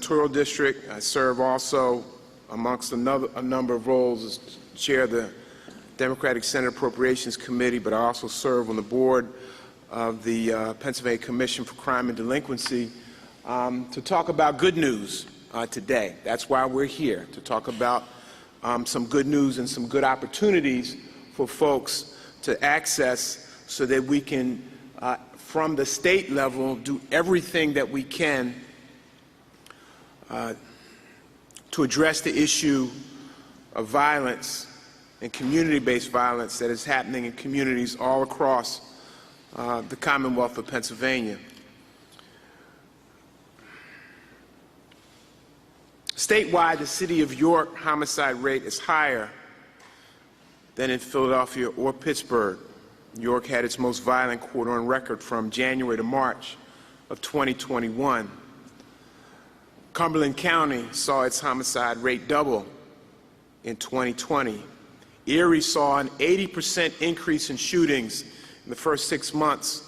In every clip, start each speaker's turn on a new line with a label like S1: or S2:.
S1: senatorial district. I serve also, amongst a number of roles, as chair of the Democratic Senate Appropriations Committee, but I also serve on the board of the Pennsylvania Commission for Crime and Delinquency, to talk about good news today. That's why we're here, to talk about some good news and some good opportunities for folks to access so that we can, from the state level, do everything that we can to address the issue of violence and community-based violence that is happening in communities all across the Commonwealth of Pennsylvania. Statewide, the city of York homicide rate is higher than in Philadelphia or Pittsburgh. York had its most violent quarter on record from January to March of 2021. Cumberland County saw its homicide rate double in 2020. Erie saw an 80% increase in shootings in the first 6 months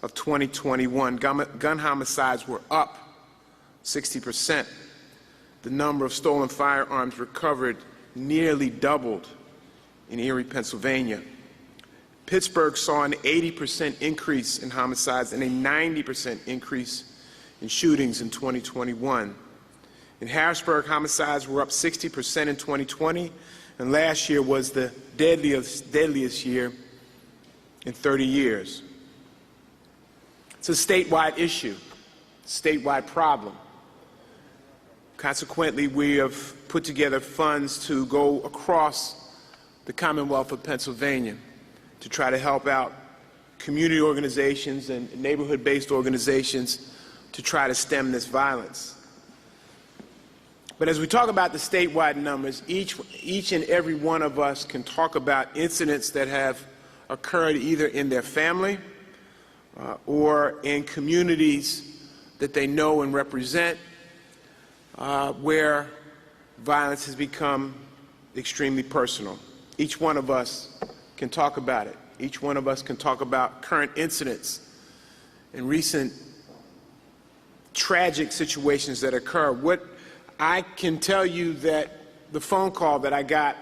S1: of 2021. Gun homicides were up 60%. The number of stolen firearms recovered nearly doubled in Erie, Pennsylvania. Pittsburgh saw an 80% increase in homicides and a 90% increase in shootings in 2021. In Harrisburg, homicides were up 60% in 2020, and last year was the deadliest year in 30 years. It's a statewide issue, a statewide problem. Consequently, we have put together funds to go across the Commonwealth of Pennsylvania to try to help out community organizations and neighborhood-based organizations to try to stem this violence. But as we talk about the statewide numbers, each and every one of us can talk about incidents that have occurred either in their family or in communities that they know and represent, where violence has become extremely personal. Each one of us can talk about it. Each one of us can talk about current incidents and recent tragic situations that occur. What I can tell you that the phone call that I got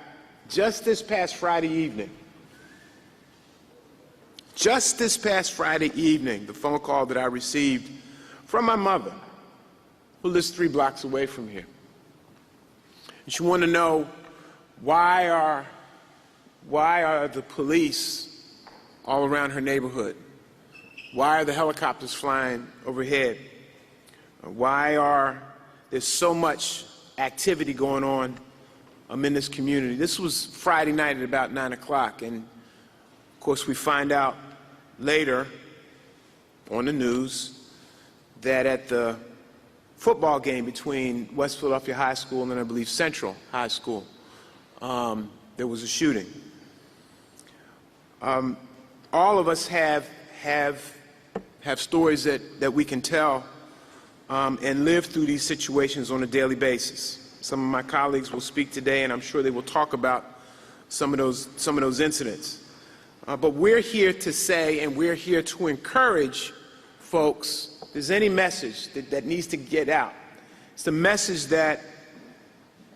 S1: just this past Friday evening, the phone call that I received from my mother, who lives 3 blocks away from here. And she wanted to know, why are the police all around her neighborhood? Why are the helicopters flying overhead? Why are there so much activity going on in this community? This was Friday night at about 9 o'clock, and of course we find out later on the news that at the football game between West Philadelphia High School and I believe Central High School, there was a shooting. All of us have stories that we can tell and live through these situations on a daily basis. Some of my colleagues will speak today, and I'm sure they will talk about some of those incidents. But we're here to say, and we're here to encourage folks, if there's any message that needs to get out, it's the message that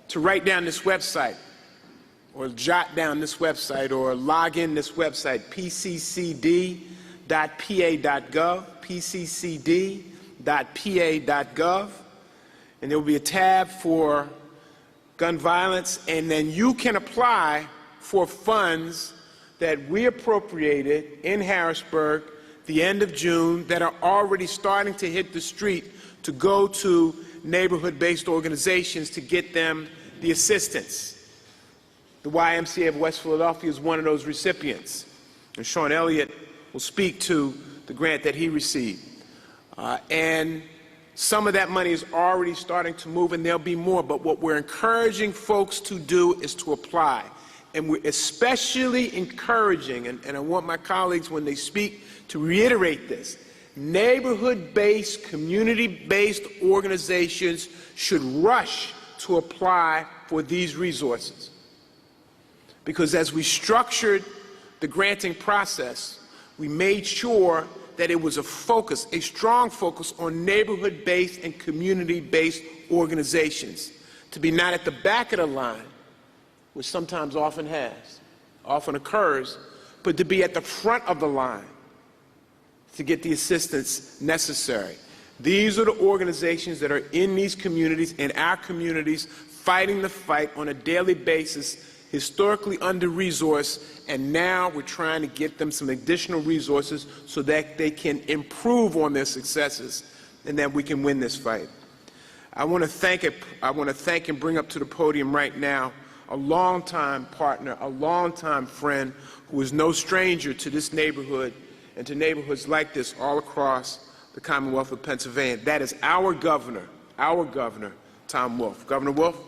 S1: to write down this website, or jot down this website, or log in this website, pccd.pa.gov, pccd.pa.gov, and there will be a tab for gun violence, and then you can apply for funds that we appropriated in Harrisburg the end of June that are already starting to hit the street to go to neighborhood-based organizations to get them the assistance. The YMCA of West Philadelphia is one of those recipients, and Sean Elliott will speak to the grant that he received. And some of that money is already starting to move, and there'll be more. But what we're encouraging folks to do is to apply. And we're especially encouraging, and I want my colleagues when they speak to reiterate this, neighborhood-based, community-based organizations should rush to apply for these resources. Because as we structured the granting process, we made sure that it was a focus, a strong focus on neighborhood-based and community-based organizations, to be not at the back of the line, which sometimes often occurs, but to be at the front of the line to get the assistance necessary. These are the organizations that are in these communities, in our communities, fighting the fight on a daily basis, historically under-resourced, and now we're trying to get them some additional resources so that they can improve on their successes and that we can win this fight. I want to thank and bring up to the podium right now a longtime partner, a longtime friend who is no stranger to this neighborhood and to neighborhoods like this all across the Commonwealth of Pennsylvania. That is our governor, Tom Wolf. Governor Wolf.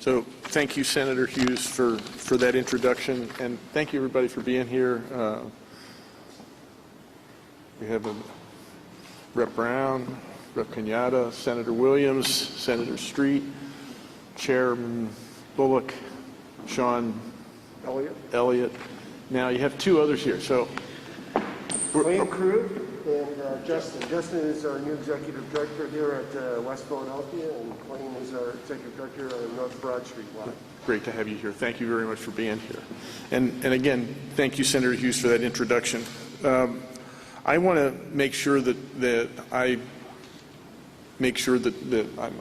S2: So thank you, Senator Hughes, for that introduction, and thank you, everybody, for being here. We have Rep. Brown, Rep. Kenyatta, Senator Williams, Senator Street, Chairman Bullock, Sean Elliott. Now you have two others here. So
S3: Wayne Krug and Justin. Justin is our new executive director here at West Philadelphia, and Wayne is our executive director on North Broad Street.
S2: Great to have you here. Thank you very much for being here. And again, thank you, Senator Hughes, for that introduction. I want to make sure that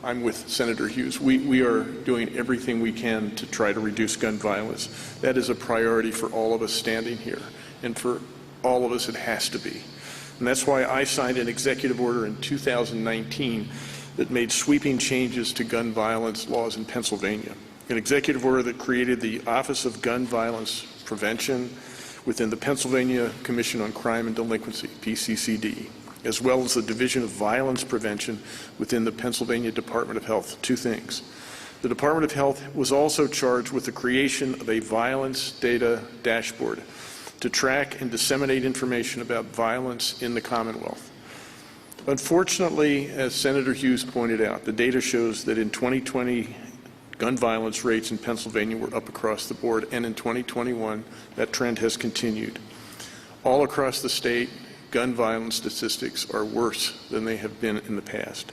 S2: I'm with Senator Hughes. We are doing everything we can to try to reduce gun violence. That is a priority for all of us standing here, and for all of us it has to be. And that's why I signed an executive order in 2019 that made sweeping changes to gun violence laws in Pennsylvania. An executive order that created the Office of Gun Violence Prevention within the Pennsylvania Commission on Crime and Delinquency, PCCD, as well as the Division of Violence Prevention within the Pennsylvania Department of Health. Two things. The Department of Health was also charged with the creation of a violence data dashboard to track and disseminate information about violence in the Commonwealth. Unfortunately, as Senator Hughes pointed out, the data shows that in 2020, gun violence rates in Pennsylvania were up across the board, and in 2021, that trend has continued. All across the state, gun violence statistics are worse than they have been in the past.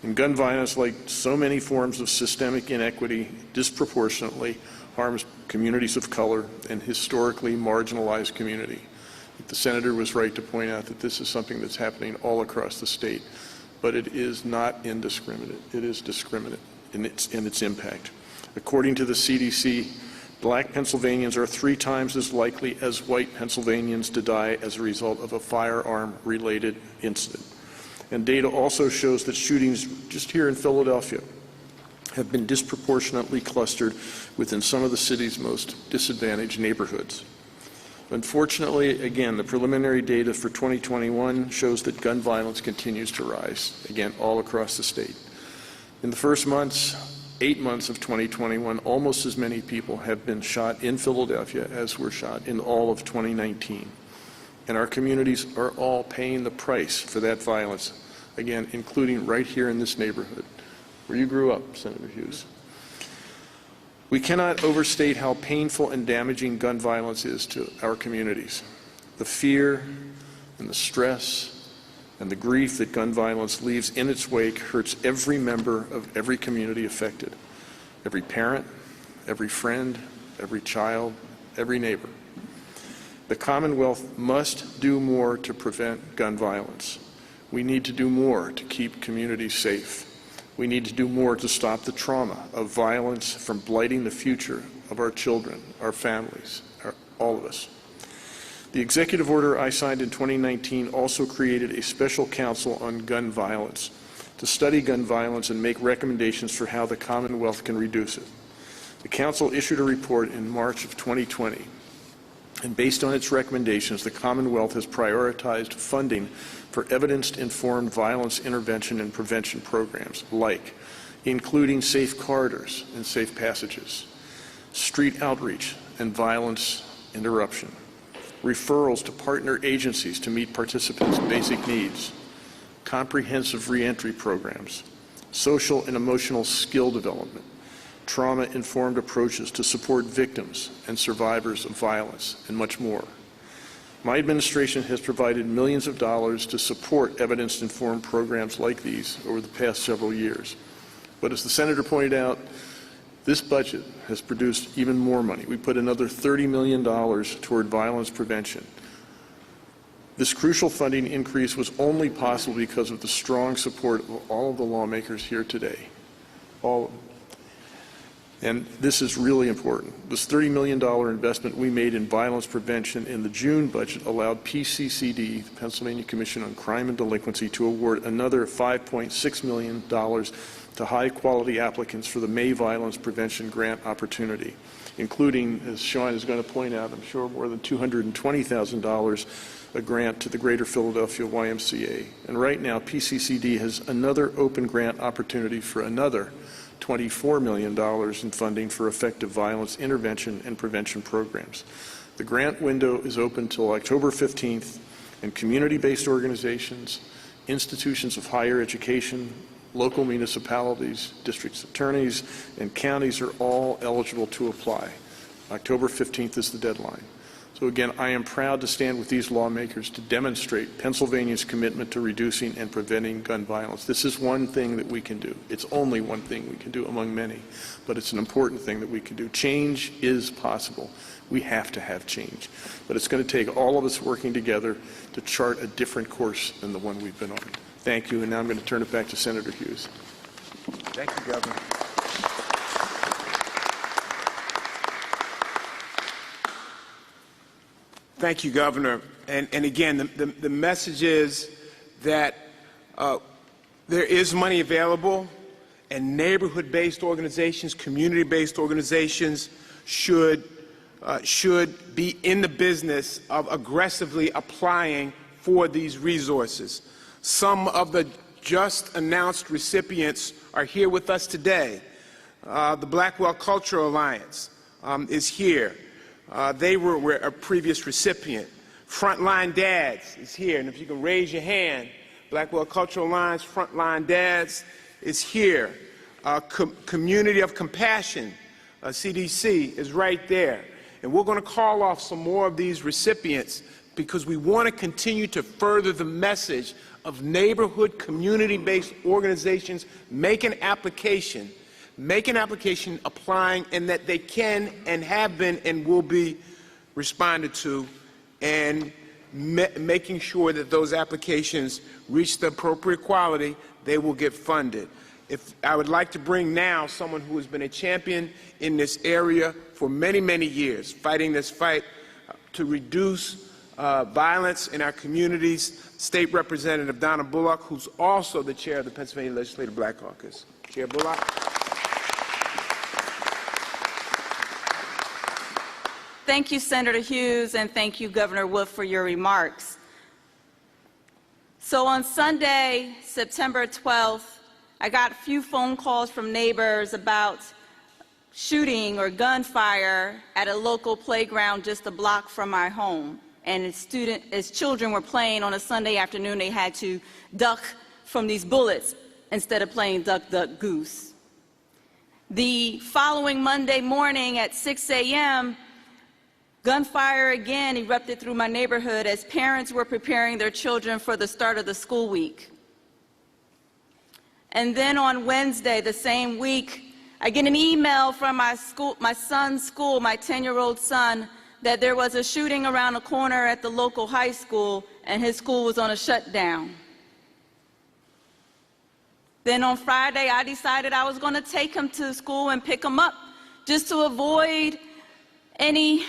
S2: And gun violence, like so many forms of systemic inequity, disproportionately harms communities of color and historically marginalized community. The Senator was right to point out that this is something that's happening all across the state, but it is not indiscriminate. It is discriminate in its impact. According to the CDC, Black Pennsylvanians are 3 times as likely as white Pennsylvanians to die as a result of a firearm-related incident. And data also shows that shootings just here in Philadelphia have been disproportionately clustered within some of the city's most disadvantaged neighborhoods. Unfortunately, again, the preliminary data for 2021 shows that gun violence continues to rise, again, all across the state. In the first 8 months of 2021, almost as many people have been shot in Philadelphia as were shot in all of 2019. And our communities are all paying the price for that violence, again, including right here in this neighborhood, where you grew up, Senator Hughes. We cannot overstate how painful and damaging gun violence is to our communities. The fear and the stress and the grief that gun violence leaves in its wake hurts every member of every community affected, every parent, every friend, every child, every neighbor. The Commonwealth must do more to prevent gun violence. We need to do more to keep communities safe. We need to do more to stop the trauma of violence from blighting the future of our children, our families, all of us. The executive order I signed in 2019 also created a special counsel on gun violence to study gun violence and make recommendations for how the Commonwealth can reduce it. The council issued a report in March of 2020, and based on its recommendations, the Commonwealth has prioritized funding for evidence-informed violence intervention and prevention programs, like including safe corridors and safe passages, street outreach and violence interruption, referrals to partner agencies to meet participants' basic needs, comprehensive reentry programs, social and emotional skill development, trauma-informed approaches to support victims and survivors of violence, and much more. My administration has provided millions of dollars to support evidence-informed programs like these over the past several years. But as the Senator pointed out, this budget has produced even more money. We put another $30 million toward violence prevention. This crucial funding increase was only possible because of the strong support of all of the lawmakers here today. All of them. And this is really important. This $30 million investment we made in violence prevention in the June budget allowed PCCD, the Pennsylvania Commission on Crime and Delinquency, to award another $5.6 million to high-quality applicants for the May Violence Prevention Grant opportunity, including, as Sean is going to point out, I'm sure more than $220,000 a grant to the Greater Philadelphia YMCA. And right now, PCCD has another open grant opportunity for another $24 million in funding for effective violence intervention and prevention programs. The grant window is open until October 15th, and community-based organizations, institutions of higher education, local municipalities, district attorneys, and counties are all eligible to apply. October 15th is the deadline. So again, I am proud to stand with these lawmakers to demonstrate Pennsylvania's commitment to reducing and preventing gun violence. This is one thing that we can do. It's only one thing we can do among many, but it's an important thing that we can do. Change is possible. We have to have change. But it's going to take all of us working together to chart a different course than the one we've been on. Thank you, and now I'm going to turn it back to Senator Hughes.
S1: Thank you, Governor. Thank you, Governor. And again, the message is that there is money available, and neighborhood-based organizations, community-based organizations should be in the business of aggressively applying for these resources. Some of the just announced recipients are here with us today. The Blackwell Cultural Alliance is here. They were a previous recipient. Frontline Dads is here, and if you can raise your hand, Blackwell Cultural Alliance, Frontline Dads is here. Community of Compassion, CDC, is right there. And we're going to call off some more of these recipients because we want to continue to further the message of neighborhood community-based organizations make an application, applying, and that they can and have been and will be responded to, and making sure that those applications reach the appropriate quality, they will get funded. If I would like to bring now someone who has been a champion in this area for many, many years, fighting this fight to reduce violence in our communities, State Representative Donna Bullock, who's also the chair of the Pennsylvania Legislative Black Caucus. Chair Bullock.
S4: Thank you, Senator Hughes, and thank you, Governor Wolf, for your remarks. So on Sunday, September 12th, I got a few phone calls from neighbors about shooting or gunfire at a local playground just a block from my home. And as children were playing on a Sunday afternoon, they had to duck from these bullets instead of playing duck, duck, goose. The following Monday morning at 6 a.m., gunfire again erupted through my neighborhood as parents were preparing their children for the start of the school week. And then on Wednesday, the same week, I get an email from my son's school, my 10-year-old son, that there was a shooting around the corner at the local high school and his school was on a shutdown. Then on Friday, I decided I was going to take him to school and pick him up just to avoid any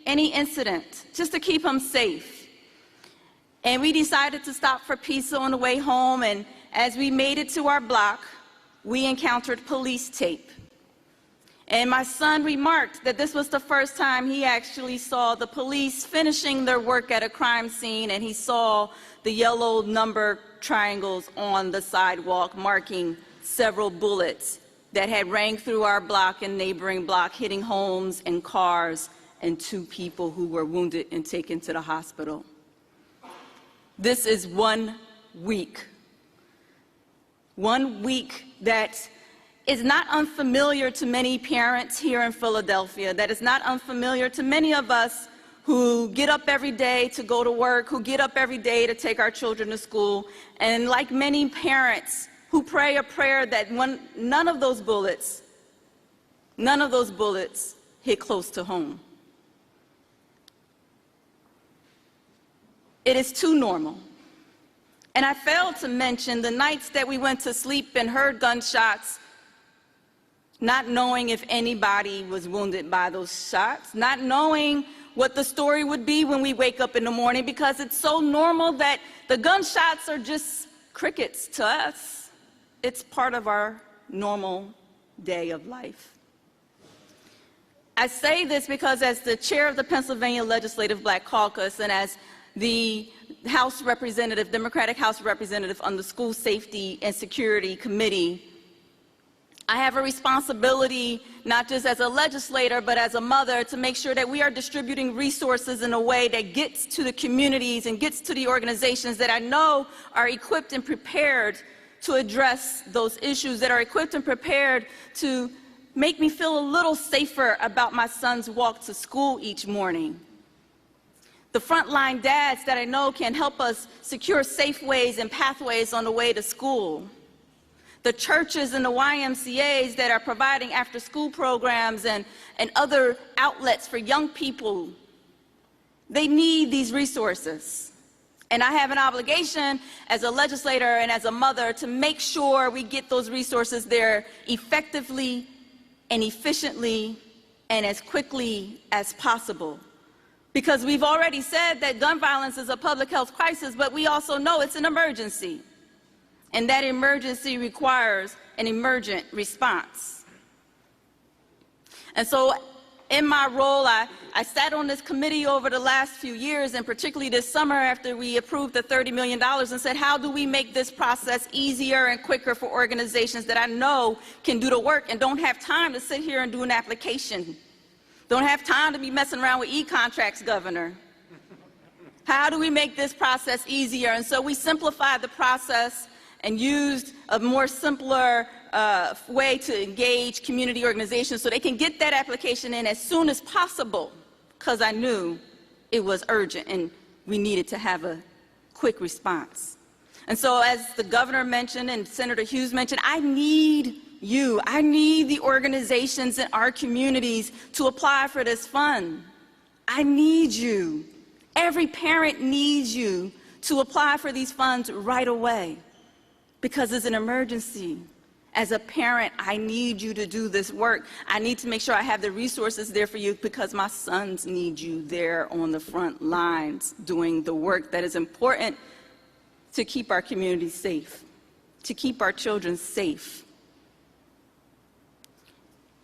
S4: incident, just to keep him safe. And we decided to stop for pizza on the way home, and as we made it to our block, we encountered police tape. And my son remarked that this was the first time he actually saw the police finishing their work at a crime scene, and he saw the yellow number triangles on the sidewalk marking several bullets that had rang through our block and neighboring block, hitting homes and cars, and 2 people who were wounded and taken to the hospital. This is 1 week. 1 week that is not unfamiliar to many parents here in Philadelphia, that is not unfamiliar to many of us who get up every day to go to work, who get up every day to take our children to school, and like many parents who pray a prayer that none of those bullets hit close to home. It is too normal. And I failed to mention the nights that we went to sleep and heard gunshots, not knowing if anybody was wounded by those shots, not knowing what the story would be when we wake up in the morning, because it's so normal that the gunshots are just crickets to us. It's part of our normal day of life. I say this because as the chair of the Pennsylvania Legislative Black Caucus and as the House Representative, Democratic House Representative on the School Safety and Security Committee, I have a responsibility, not just as a legislator, but as a mother, to make sure that we are distributing resources in a way that gets to the communities and gets to the organizations that I know are equipped and prepared to address those issues, that are equipped and prepared to make me feel a little safer about my son's walk to school each morning. The frontline dads that I know can help us secure safe ways and pathways on the way to school. The churches and the YMCAs that are providing after-school programs and other outlets for young people. They need these resources. And I have an obligation as a legislator and as a mother to make sure we get those resources there effectively and efficiently and as quickly as possible. Because we've already said that gun violence is a public health crisis, but we also know it's an emergency. And that emergency requires an emergent response. And so in my role, I sat on this committee over the last few years, and particularly this summer after we approved the $30 million, and said, how do we make this process easier and quicker for organizations that I know can do the work and don't have time to sit here and do an application? Don't have time to be messing around with e-contracts, Governor. How do we make this process easier? And so we simplified the process and used a more simpler way to engage community organizations so they can get that application in as soon as possible, because I knew it was urgent and we needed to have a quick response. And so as the governor mentioned and Senator Hughes mentioned, I need you. I need the organizations in our communities to apply for this fund. I need you. Every parent needs you to apply for these funds right away, because it's an emergency. As a parent, I need you to do this work. I need to make sure I have the resources there for you, because my sons need you there on the front lines doing the work that is important to keep our communities safe, to keep our children safe.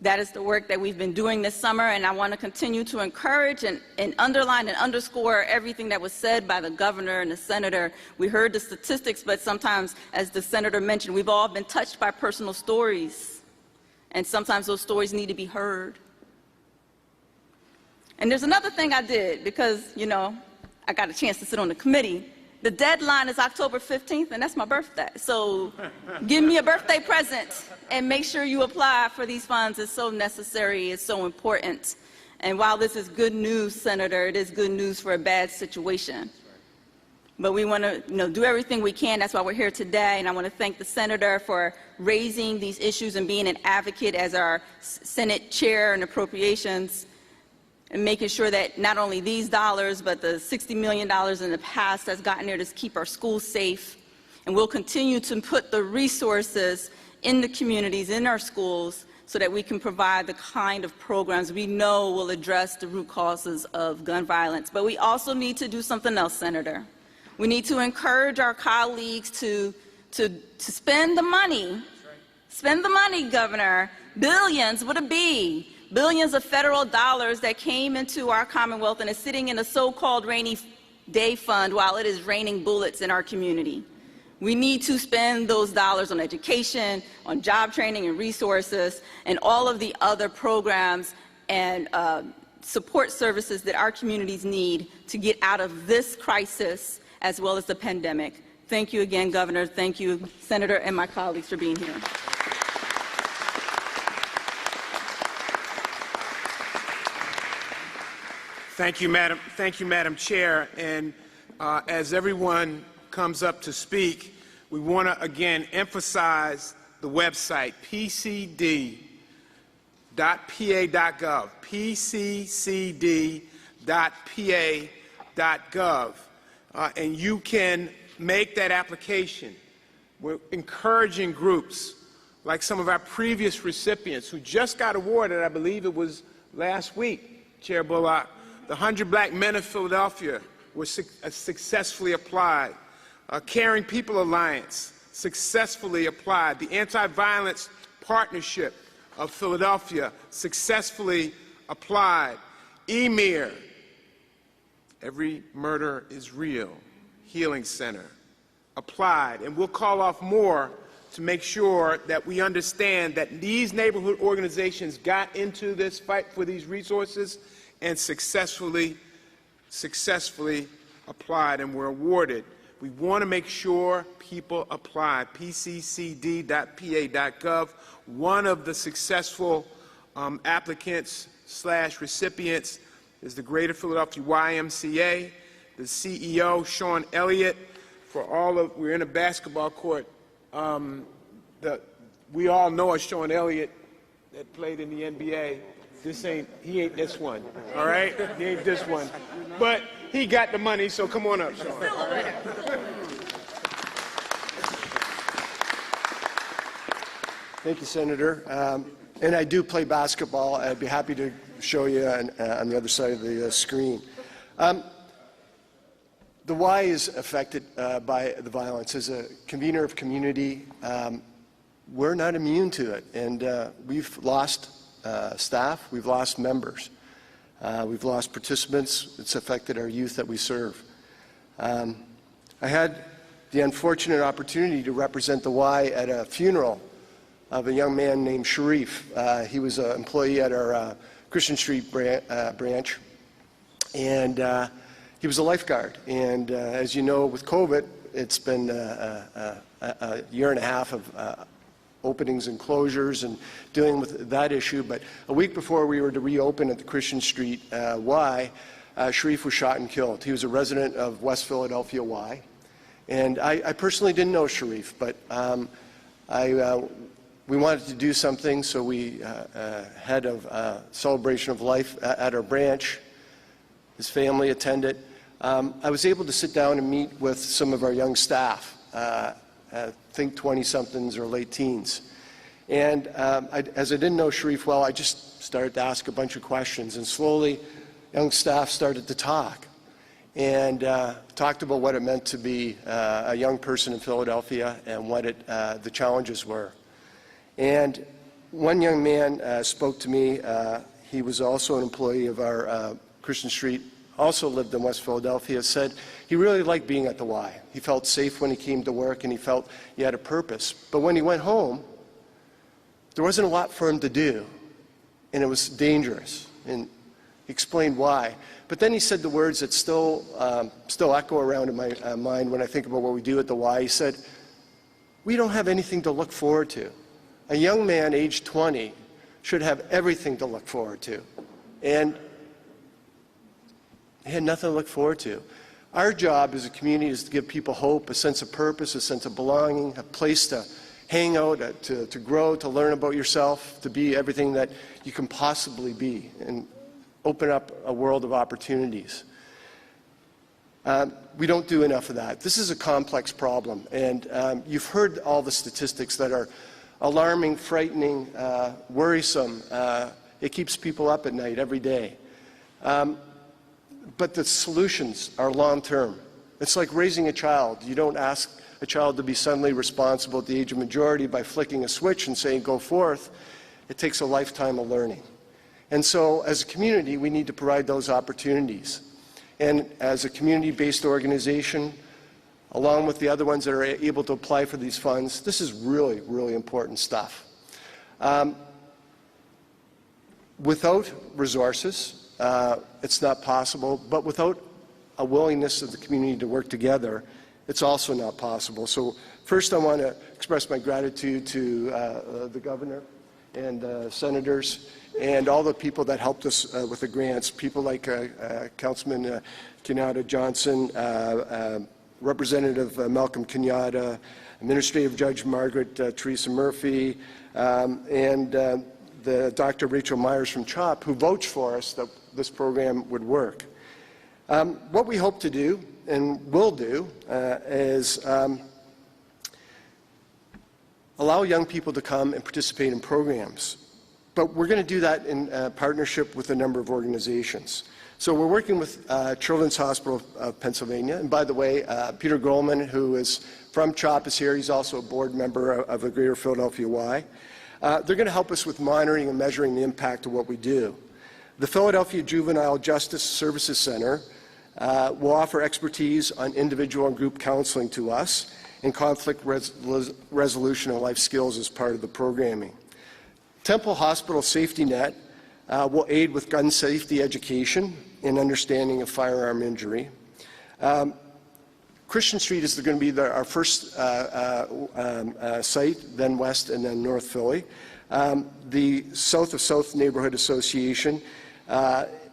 S4: That is the work that we've been doing this summer, and I want to continue to encourage and underline and underscore everything that was said by the governor and the senator. We heard the statistics, but sometimes, as the senator mentioned, we've all been touched by personal stories, and sometimes those stories need to be heard. And there's another thing I did, because, you know, I got a chance to sit on the committee. The deadline is October 15th, and that's my birthday. So give me a birthday present and make sure you apply for these funds. It's so necessary. It's so important. And while this is good news, Senator, it is good news for a bad situation. But we want to do everything we can. That's why we're here today. And I want to thank the senator for raising these issues and being an advocate as our Senate chair in appropriations, and making sure that not only these dollars, but the $60 million in the past has gotten there to keep our schools safe. And we'll continue to put the resources in the communities, in our schools, so that we can provide the kind of programs we know will address the root causes of gun violence. But we also need to do something else, Senator. We need to encourage our colleagues to spend the money. Spend the money, Governor. Billions with a B. Billions of federal dollars that came into our Commonwealth and is sitting in a so-called rainy day fund while it is raining bullets in our community. We need to spend those dollars on education, on job training and resources, and all of the other programs and support services that our communities need to get out of this crisis as well as the pandemic. Thank you again, Governor. Thank you, Senator, and my colleagues for being here.
S1: Thank you, Madam Chair. And as everyone comes up to speak, we want to again emphasize the website, pccd.pa.gov, pccd.pa.gov, and you can make that application. We're encouraging groups like some of our previous recipients who just got awarded, I believe it was last week, Chair Bullock, the 100 Black Men of Philadelphia were successfully applied. Caring People Alliance successfully applied. The Anti-Violence Partnership of Philadelphia successfully applied. EMIR, Every Murder is Real, Healing Center, applied. And we'll call off more to make sure that we understand that these neighborhood organizations got into this fight for these resources and successfully applied and were awarded. We want to make sure people apply. pccd.pa.gov. One of the successful applicants/recipients is the Greater Philadelphia YMCA. The CEO, Sean Elliott, we're in a basketball court. We all know a Sean Elliott that played in the NBA. He ain't this one, all right? He ain't this one. But he got the money, so come on up, Sean. All right?
S3: Thank you, Senator. And I do play basketball. I'd be happy to show you on the other side of the screen. The Y is affected by the violence. As a convener of community, we're not immune to it. And we've lost staff, we've lost members, we've lost participants. It's affected our youth that we serve. I had the unfortunate opportunity to represent the Y at a funeral of a young man named Sharif. He was an employee at our Christian Street branch, and he was a lifeguard. And as you know, with COVID, it's been a year and a half of openings and closures and dealing with that issue. But a week before we were to reopen at the Christian Street Y, Sharif was shot and killed. He was a resident of West Philadelphia Y. And I personally didn't know Sharif, but we wanted to do something, so we had a celebration of life at our branch. His family attended. I was able to sit down and meet with some of our young staff, I think 20-somethings or late teens. And as I didn't know Sharif well, I just started to ask a bunch of questions, and slowly young staff started to talk and talked about what it meant to be a young person in Philadelphia and what the challenges were. And one young man spoke to me. He was also an employee of our Christian Street, also lived in West Philadelphia, said he really liked being at the Y. He felt safe when he came to work and he felt he had a purpose. But when he went home, there wasn't a lot for him to do, and it was dangerous. And he explained why. But then he said the words that still echo around in my mind when I think about what we do at the Y. He said, "We don't have anything to look forward to." A young man aged 20 should have everything to look forward to. And he had nothing to look forward to. Our job as a community is to give people hope, a sense of purpose, a sense of belonging, a place to hang out, to grow, to learn about yourself, to be everything that you can possibly be, and open up a world of opportunities. We don't do enough of that. This is a complex problem, and you've heard all the statistics that are alarming, frightening, worrisome. It keeps people up at night every day. But the solutions are long-term. It's like raising a child. You don't ask a child to be suddenly responsible at the age of majority by flicking a switch and saying, "Go forth." It takes a lifetime of learning. And so, as a community, we need to provide those opportunities. And as a community-based organization, along with the other ones that are able to apply for these funds, this is really, really important stuff. Without resources, it's not possible, but without a willingness of the community to work together, it's also not possible. So first I want to express my gratitude to the governor and senators, and all the people that helped us with the grants, people like Councilman Kenyatta Johnson, Representative Malcolm Kenyatta, Administrative Judge Margaret Teresa Murphy, and the Dr. Rachel Myers from CHOP, who vouched for us that this program would work. What we hope to do and will do is allow young people to come and participate in programs. But we're going to do that in partnership with a number of organizations. So we're working with Children's Hospital of Pennsylvania. And by the way, Peter Goldman, who is from CHOP, is here. He's also a board member of the Greater Philadelphia Y. They're going to help us with monitoring and measuring the impact of what we do. The Philadelphia Juvenile Justice Services Center will offer expertise on individual and group counseling to us and conflict resolution and life skills as part of the programming. Temple Hospital Safety Net will aid with gun safety education and understanding of firearm injury. Christian Street is going to be our first site, then West and then North Philly. The South of South Neighborhood Association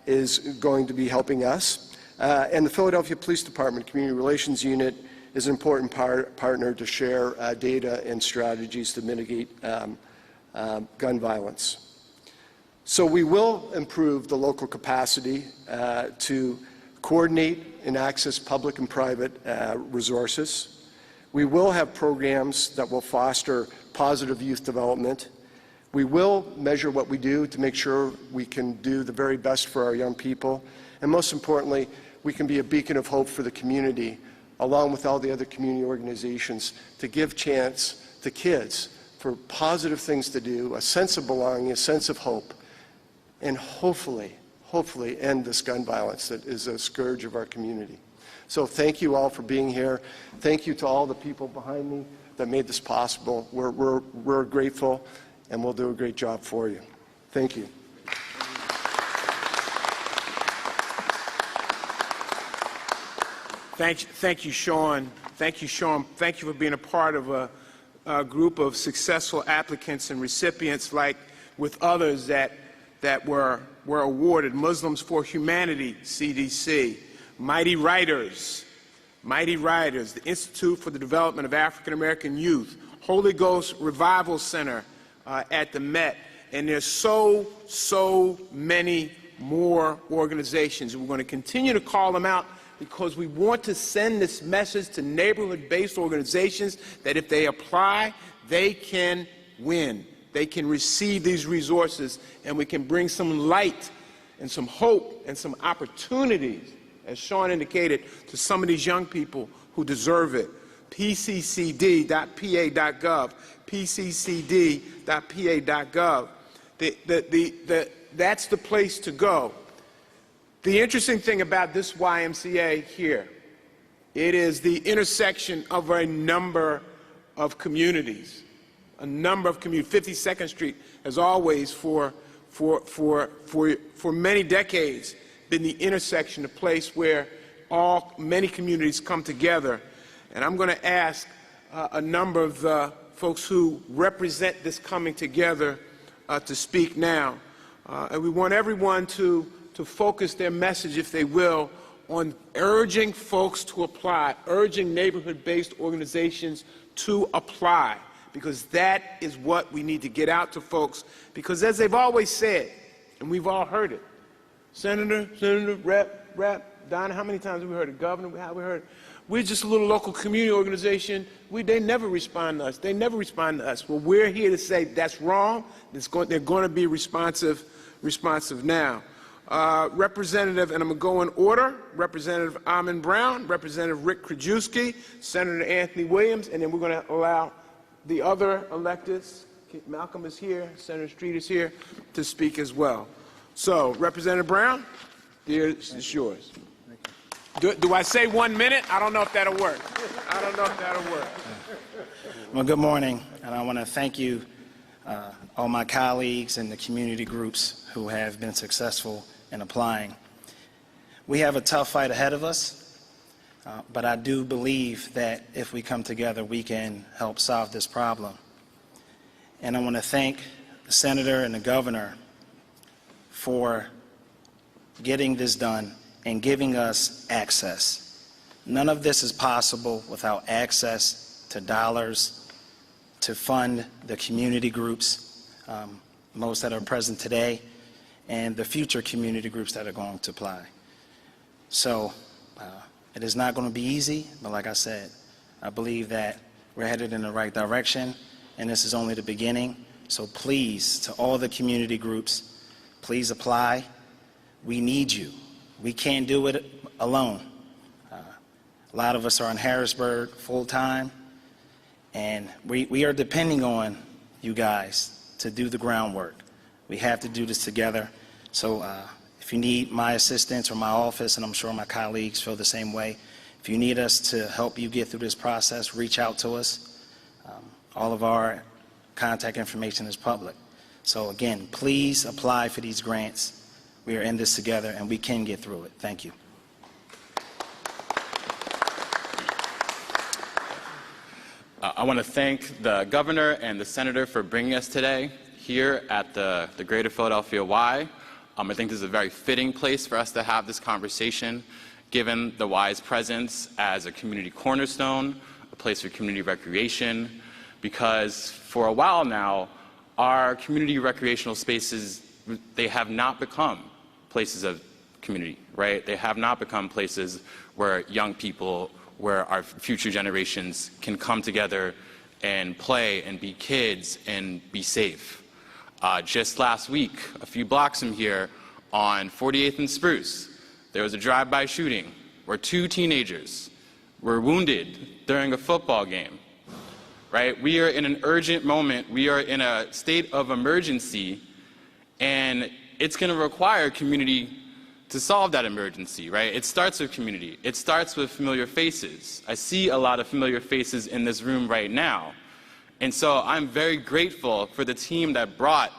S3: is going to be helping us. And the Philadelphia Police Department Community Relations Unit is an important partner to share data and strategies to mitigate gun violence. So we will improve the local capacity to coordinate and access public and private resources. We will have programs that will foster positive youth development. We will measure what we do to make sure we can do the very best for our young people. And most importantly, we can be a beacon of hope for the community, along with all the other community organizations, to give chance to kids for positive things to do, a sense of belonging, a sense of hope, and hopefully end this gun violence that is a scourge of our community. So thank you all for being here. Thank you to all the people behind me that made this possible. We're grateful, and we'll do a great job for you. Thank you.
S1: Thank you, Sean. Thank you, Sean. Thank you for being a part of a group of successful applicants and recipients, like with others that were awarded. Muslims for Humanity, CDC, Mighty Writers, the Institute for the Development of African American Youth, Holy Ghost Revival Center at the Met, and there's so many more organizations. We're going to continue to call them out because we want to send this message to neighborhood-based organizations that if they apply, they can win. They can receive these resources, and we can bring some light and some hope and some opportunities, as Sean indicated, to some of these young people who deserve it. pccd.pa.gov, pccd.pa.gov. That's the place to go. The interesting thing about this YMCA here, it is the intersection of a number of communities. 52nd Street has always, for many decades, been the intersection, a place where many communities come together. And I'm going to ask a number of the folks who represent this coming together to speak now. And we want everyone to focus their message, if they will, on urging folks to apply, urging neighborhood-based organizations to apply, because that is what we need to get out to folks. Because as they've always said, and we've all heard it, Senator, Rep, Donna, how many times have we heard it? Governor, how we heard it? We're just a little local community organization. They never respond to us. They never respond to us. Well, we're here to say that's wrong. They're going to be responsive now. Representative, and I'm going to go in order, Representative Amon Brown, Representative Rick Krajewski, Senator Anthony Williams, and then we're going to allow the other electeds, Malcolm is here, Senator Street is here, to speak as well. So, Representative Brown, it's yours. Do I say 1 minute? I don't know if that'll work.
S5: Well, good morning, and I want to thank you, all my colleagues and the community groups who have been successful in applying. We have a tough fight ahead of us, but I do believe that if we come together, we can help solve this problem. And I want to thank the Senator and the Governor for getting this done and giving us access. None of this is possible without access to dollars to fund the community groups, most that are present today, and the future community groups that are going to apply. So it is not going to be easy, but like I said, I believe that we're headed in the right direction, and this is only the beginning. So please, to all the community groups, please apply. We need you. We can't do it alone. A lot of us are in Harrisburg full-time, and we are depending on you guys to do the groundwork. We have to do this together. So if you need my assistance or my office, and I'm sure my colleagues feel the same way, if you need us to help you get through this process, reach out to us. All of our contact information is public. So again, please apply for these grants. We are in this together, and we can get through it. Thank you.
S6: I want to thank the Governor and the Senator for bringing us today here at the Greater Philadelphia Y. I think this is a very fitting place for us to have this conversation, given the Y's presence as a community cornerstone, a place for community recreation, because for a while now, our community recreational spaces, they have not become places of community, right? They have not become places where young people, where our future generations can come together and play and be kids and be safe. Just last week, a few blocks from here on 48th and Spruce, there was a drive-by shooting where 2 teenagers were wounded during a football game, right? We are in an urgent moment. We are in a state of emergency, and it's going to require community to solve that emergency, right? It starts with community. It starts with familiar faces. I see a lot of familiar faces in this room right now. And so I'm very grateful for the team that brought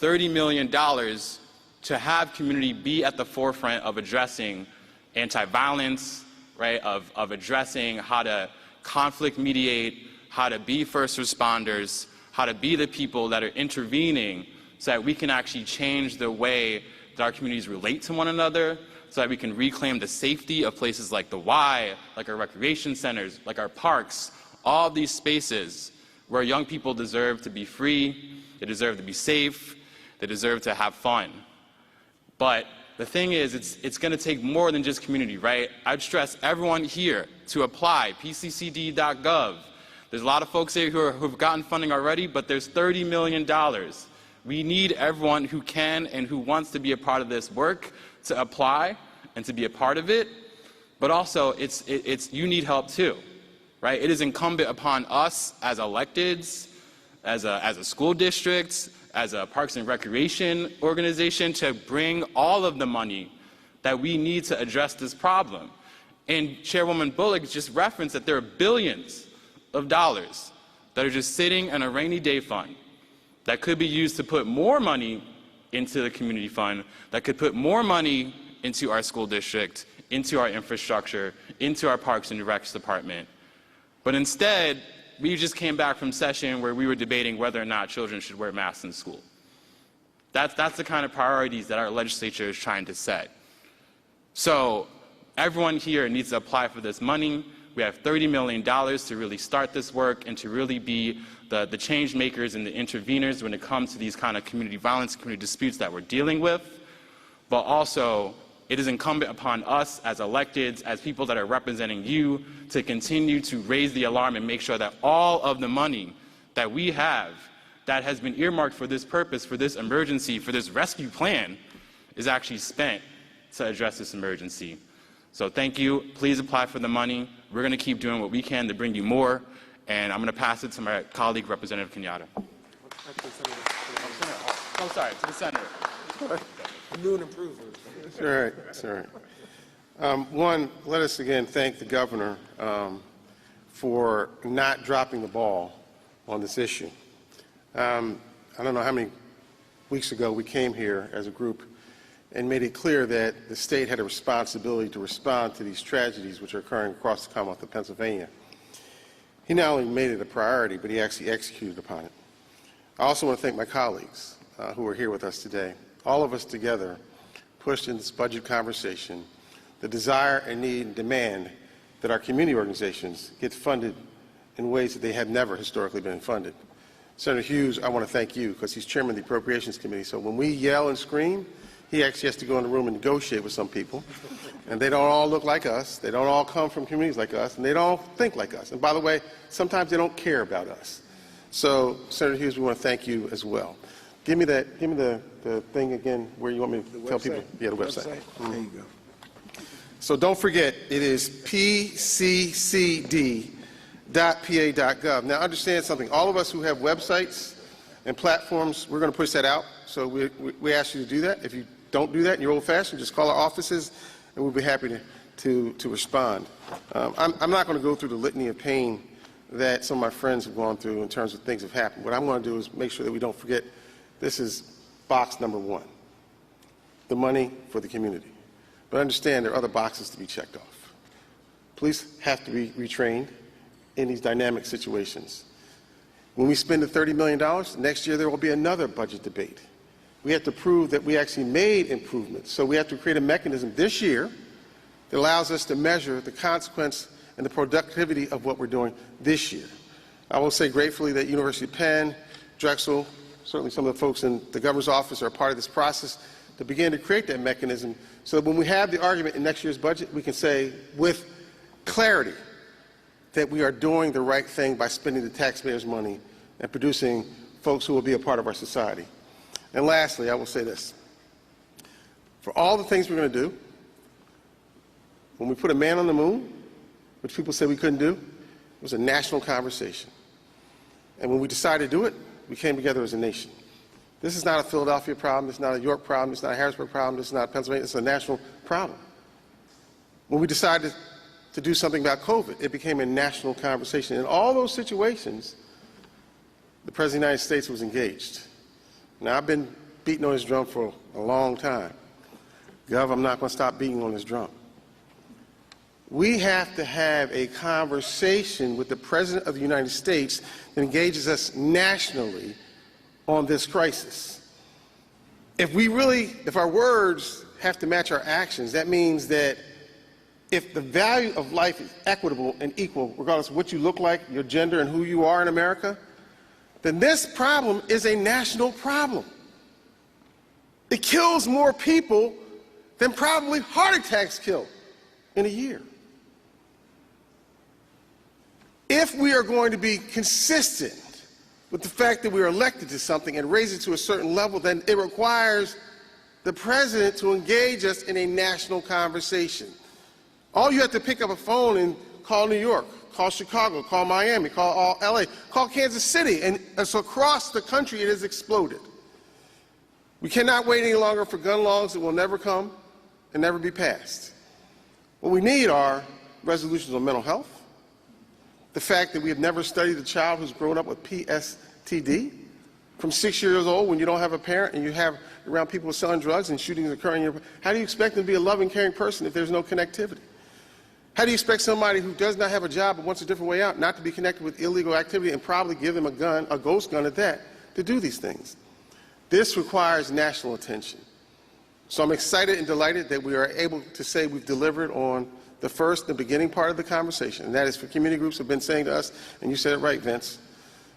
S6: $30 million to have community be at the forefront of addressing anti-violence, right? Of addressing how to conflict mediate, how to be first responders, how to be the people that are intervening so that we can actually change the way that our communities relate to one another, so that we can reclaim the safety of places like the Y, like our recreation centers, like our parks, all these spaces where young people deserve to be free, they deserve to be safe, they deserve to have fun. But the thing is, it's going to take more than just community, right? I'd stress everyone here to apply, pccd.gov. There's a lot of folks here who've gotten funding already, but there's $30 million. We need everyone who can and who wants to be a part of this work to apply and to be a part of it. But also, you need help too, right? It is incumbent upon us as electeds, as a school district, as a Parks and Recreation organization to bring all of the money that we need to address this problem. And Chairwoman Bullock just referenced that there are billions of dollars that are just sitting in a rainy day fund that could be used to put more money into the community fund, that could put more money into our school district, into our infrastructure, into our Parks and Recs department. But instead, we just came back from session where we were debating whether or not children should wear masks in school. That's the kind of priorities that our legislature is trying to set. So everyone here needs to apply for this money. We have $30 million to really start this work and to really be the change makers and the interveners when it comes to these kind of community violence, community disputes that we're dealing with. But also, it is incumbent upon us as electeds, as people that are representing you, to continue to raise the alarm and make sure that all of the money that we have that has been earmarked for this purpose, for this emergency, for this rescue plan, is actually spent to address this emergency. So thank you. Please apply for the money. We're going to keep doing what we can to bring you more. And I'm going to pass it to my colleague, Representative Kenyatta. Oh, sorry, to the Senator.
S1: New and improved.
S7: It's all right. It's all right. One, let us again thank the Governor for not dropping the ball on this issue. I don't know how many weeks ago we came here as a group and made it clear that the state had a responsibility to respond to these tragedies which are occurring across the Commonwealth of Pennsylvania. He not only made it a priority, but he actually executed upon it. I also want to thank my colleagues who are here with us today, all of us together pushed in this budget conversation the desire and need and demand that our community organizations get funded in ways that they have never historically been funded. Senator Hughes, I want to thank you because he's chairman of the Appropriations Committee. So when we yell and scream, he actually has to go in the room and negotiate with some people. And they don't all look like us. They don't all come from communities like us. And they don't all think like us. And by the way, sometimes they don't care about us. So, Senator Hughes, we want to thank you as well. Give me the thing again where you want me to tell people. Yeah, the website.
S1: There you go.
S7: So don't forget, it is pccd.pa.gov. Now understand something. All of us who have websites and platforms, we're going to push that out. So we ask you to do that. If you don't do that and you're old-fashioned, just call our offices and we'll be happy to respond. I'm not going to go through the litany of pain that some of my friends have gone through in terms of things that have happened. What I'm going to do is make sure that we don't forget this is box number 1, the money for the community. But understand there are other boxes to be checked off. Police have to be retrained in these dynamic situations. When we spend the $30 million, next year there will be another budget debate. We have to prove that we actually made improvements. So we have to create a mechanism this year that allows us to measure the consequence and the productivity of what we're doing this year. I will say gratefully that University of Penn, Drexel, certainly some of the folks in the governor's office are a part of this process to begin to create that mechanism so that when we have the argument in next year's budget, we can say with clarity that we are doing the right thing by spending the taxpayers' money and producing folks who will be a part of our society. And lastly, I will say this. For all the things we're going to do, when we put a man on the moon, which people said we couldn't do, it was a national conversation. And when we decided to do it, we came together as a nation. This is not a Philadelphia problem. It's not a York problem. It's not a Harrisburg problem. This is not Pennsylvania. It's a national problem. When we decided to do something about COVID, it became a national conversation. In all those situations, the President of the United States was engaged. Now, I've been beating on this drum for a long time. Gov, I'm not going to stop beating on this drum. We have to have a conversation with the President of the United States that engages us nationally on this crisis. If our words have to match our actions, that means that if the value of life is equitable and equal, regardless of what you look like, your gender, and who you are in America, then this problem is a national problem. It kills more people than probably heart attacks kill in a year. If we are going to be consistent with the fact that we are elected to something and raise it to a certain level, then it requires the president to engage us in a national conversation. All you have to pick up a phone and call New York, call Chicago, call Miami, call LA, call Kansas City, and so across the country it has exploded. We cannot wait any longer for gun laws that will never come and never be passed. What we need are resolutions on mental health, the fact that we have never studied a child who's grown up with PSTD from 6 years old when you don't have a parent and you have around people selling drugs and shootings occurring. How do you expect them to be a loving, caring person if there's no connectivity? How do you expect somebody who does not have a job but wants a different way out not to be connected with illegal activity and probably give them a gun, a ghost gun at that, to do these things? This requires national attention. So I'm excited and delighted that we are able to say we've delivered on the beginning part of the conversation, and that is for community groups who have been saying to us, and you said it right, Vince,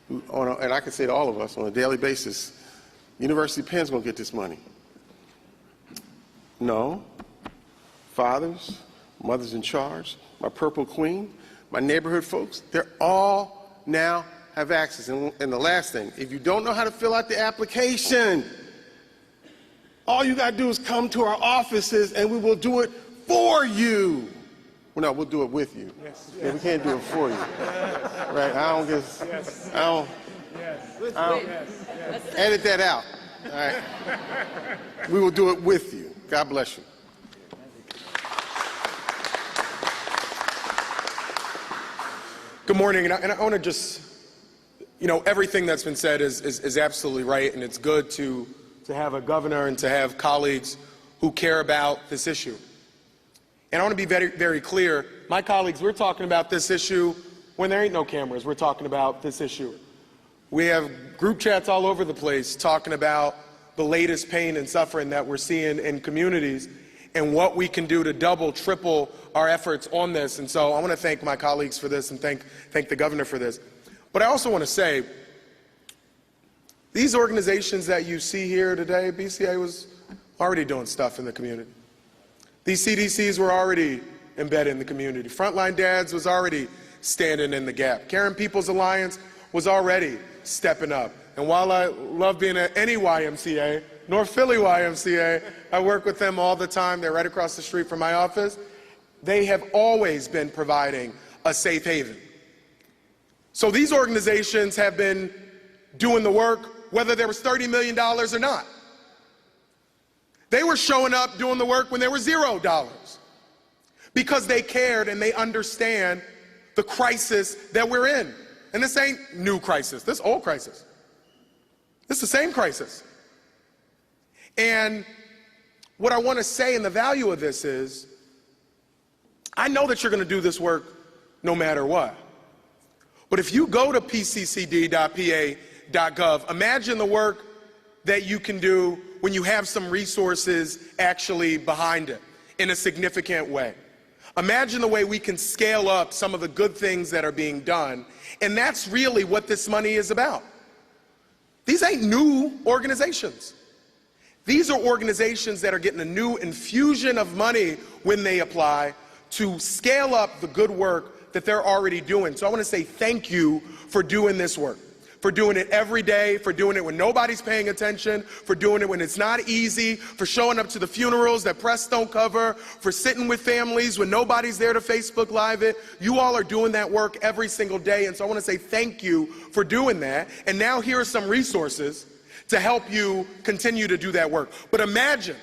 S7: and I can say to all of us on a daily basis, University of Penn's going to get this money. No. Fathers, mothers in charge, my Purple Queen, my neighborhood folks, they're all now have access. And the last thing, if you don't know how to fill out the application, all you got to do is come to our offices and we will do it for you. Well, no, we'll do it with you. Yes. Yeah, we can't do it for you. Right? Edit that out. All right. We will do it with you. God bless you.
S8: Good morning, and I want to just, everything that's been said is absolutely right, and it's good to have a governor and to have colleagues who care about this issue. And I want to be very, very clear. My colleagues, we're talking about this issue when there ain't no cameras. We're talking about this issue. We have group chats all over the place talking about the latest pain and suffering that we're seeing in communities and what we can do to double, triple our efforts on this. And so I want to thank my colleagues for this and thank the governor for this. But I also want to say, these organizations that you see here today, BCA was already doing stuff in the community. These CDCs were already embedded in the community. Frontline Dads was already standing in the gap. Caring People's Alliance was already stepping up. And while I love being at any YMCA, North Philly YMCA, I work with them all the time. They're right across the street from my office. They have always been providing a safe haven. So these organizations have been doing the work, whether there was $30 million or not. They were showing up doing the work when there was $0, because they cared and they understand the crisis that we're in. And this ain't new crisis, this old crisis. It's the same crisis. And what I want to say, and the value of this is, I know that you're going to do this work no matter what. But if you go to pccd.pa.gov, imagine the work that you can do when you have some resources actually behind it in a significant way. Imagine the way we can scale up some of the good things that are being done. And that's really what this money is about. These ain't new organizations. These are organizations that are getting a new infusion of money when they apply to scale up the good work that they're already doing. So I want to say thank you for doing this work, for doing it every day, for doing it when nobody's paying attention, for doing it when it's not easy, for showing up to the funerals that press don't cover, for sitting with families when nobody's there to Facebook Live it. You all are doing that work every single day, and so I want to say thank you for doing that. And now here are some resources to help you continue to do that work. But imagine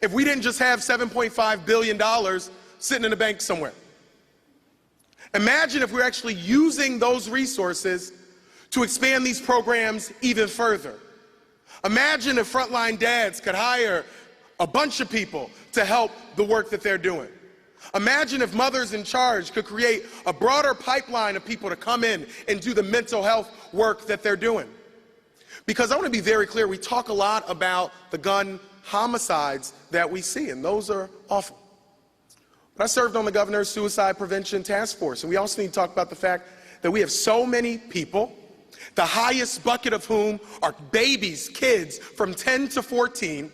S8: if we didn't just have $7.5 billion sitting in the bank somewhere. Imagine if we're actually using those resources to expand these programs even further. Imagine if Frontline Dads could hire a bunch of people to help the work that they're doing. Imagine if Mothers in Charge could create a broader pipeline of people to come in and do the mental health work that they're doing. Because I want to be very clear, we talk a lot about the gun homicides that we see, and those are awful. But I served on the governor's suicide prevention task force, and we also need to talk about the fact that we have so many people, the highest bucket of whom are babies, kids from 10 to 14,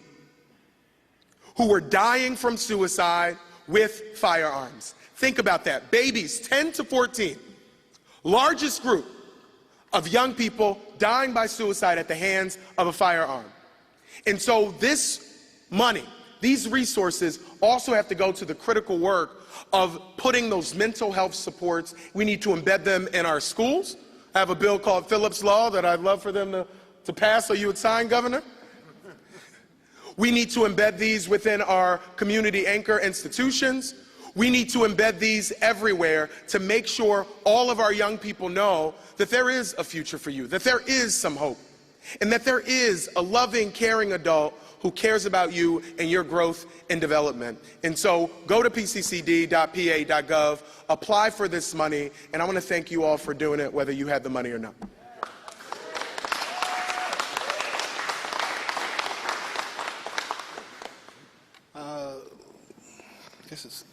S8: who were dying from suicide with firearms. Think about that. Babies 10 to 14, largest group of young people dying by suicide at the hands of a firearm. And so this money, these resources also have to go to the critical work of putting those mental health supports. We need to embed them in our schools. I have a bill called Phillips Law that I'd love for them to pass so you would sign, Governor. We need to embed these within our community anchor institutions. We need to embed these everywhere to make sure all of our young people know that there is a future for you, that there is some hope, and that there is a loving, caring adult who cares about you and your growth and development. And so go to pccd.pa.gov, apply for this money, and I want to thank you all for doing it, whether you had the money or not.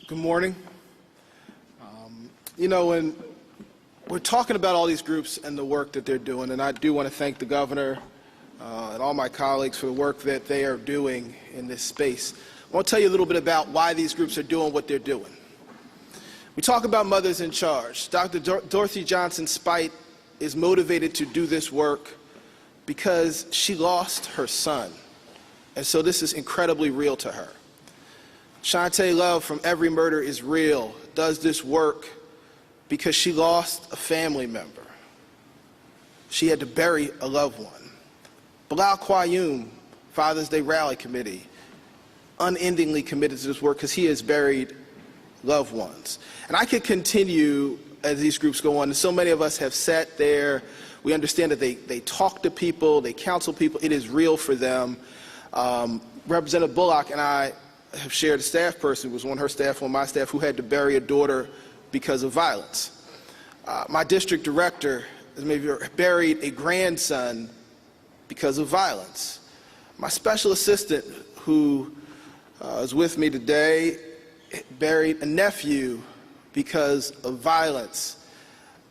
S9: Good morning. When we're talking about all these groups and the work that they're doing, and I do want to thank the governor and all my colleagues for the work that they are doing in this space. I want to tell you a little bit about why these groups are doing what they're doing. We talk about Mothers in Charge. Dr. Dorothy Johnson Spite is motivated to do this work because she lost her son. And so this is incredibly real to her. Shantae Love from Every Murder is Real does this work because she lost a family member. She had to bury a loved one. Bilal Qayyum, Father's Day Rally Committee, unendingly committed to this work because he has buried loved ones. And I could continue as these groups go on. And so many of us have sat there. We understand that they talk to people, they counsel people. It is real for them. Representative Bullock and I have shared a staff person who was on her staff, on my staff, who had to bury a daughter because of violence. My district director has maybe buried a grandson because of violence. My special assistant, who is with me today, buried a nephew because of violence.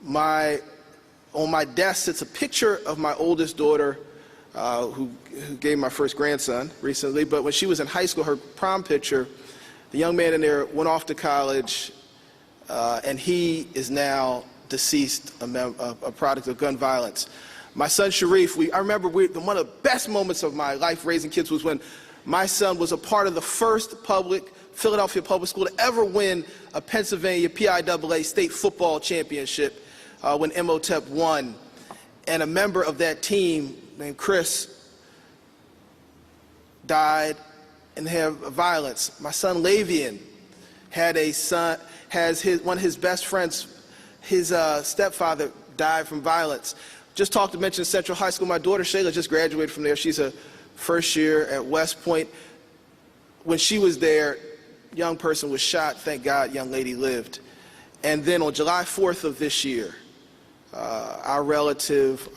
S9: On my desk sits a picture of my oldest daughter, who gave my first grandson recently, but when she was in high school, her prom picture, the young man in there went off to college, and he is now deceased, a product of gun violence. My son Sharif, I remember one of the best moments of my life raising kids was when my son was a part of the first Philadelphia public school to ever win a Pennsylvania PIAA state football championship when MOTEP won. And a member of that team named Chris died in violence. My son Lavian had one of his best friends, his stepfather died from violence. Just mentioned Central High School. My daughter Shayla just graduated from there. She's a first year at West Point. When she was there, young person was shot. Thank God, young lady lived. And then on July 4th of this year, our relative,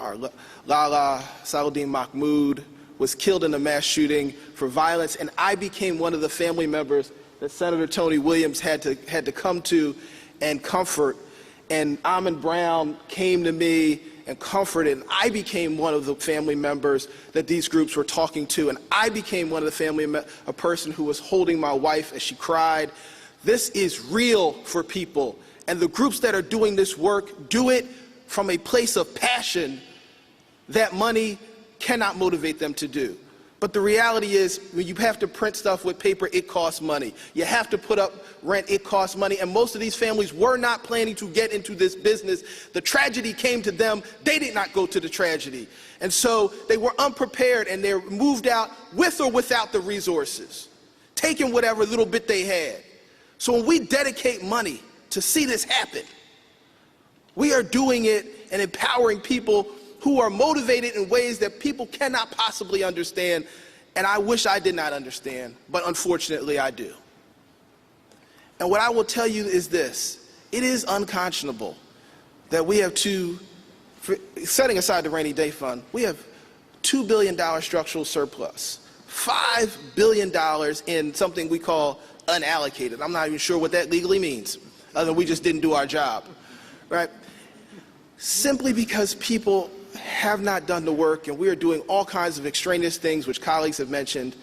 S9: Lala Salahuddin Mahmoud, was killed in a mass shooting for violence, and I became one of the family members that Senator Tony Williams had to come to and comfort. And Amin Brown came to me and comforted, and I became one of the family members that these groups were talking to, and I became one of the a person who was holding my wife as she cried. This is real for people, and the groups that are doing this work do it from a place of passion that money cannot motivate them to do. But the reality is, when you have to print stuff with paper, it costs money. You have to put up rent, it costs money. And most of these families were not planning to get into this business. The tragedy came to them. They did not go to the tragedy. And so they were unprepared, and they moved out with or without the resources, taking whatever little bit they had. So when we dedicate money to see this happen, we are doing it and empowering people who are motivated in ways that people cannot possibly understand, and I wish I did not understand, but unfortunately I do. And what I will tell you is this: it is unconscionable that we have setting aside the rainy day fund, we have $2 billion structural surplus, $5 billion in something we call unallocated. I'm not even sure what that legally means, other than we just didn't do our job, right? Simply because people have not done the work, and we are doing all kinds of extraneous things, which colleagues have mentioned.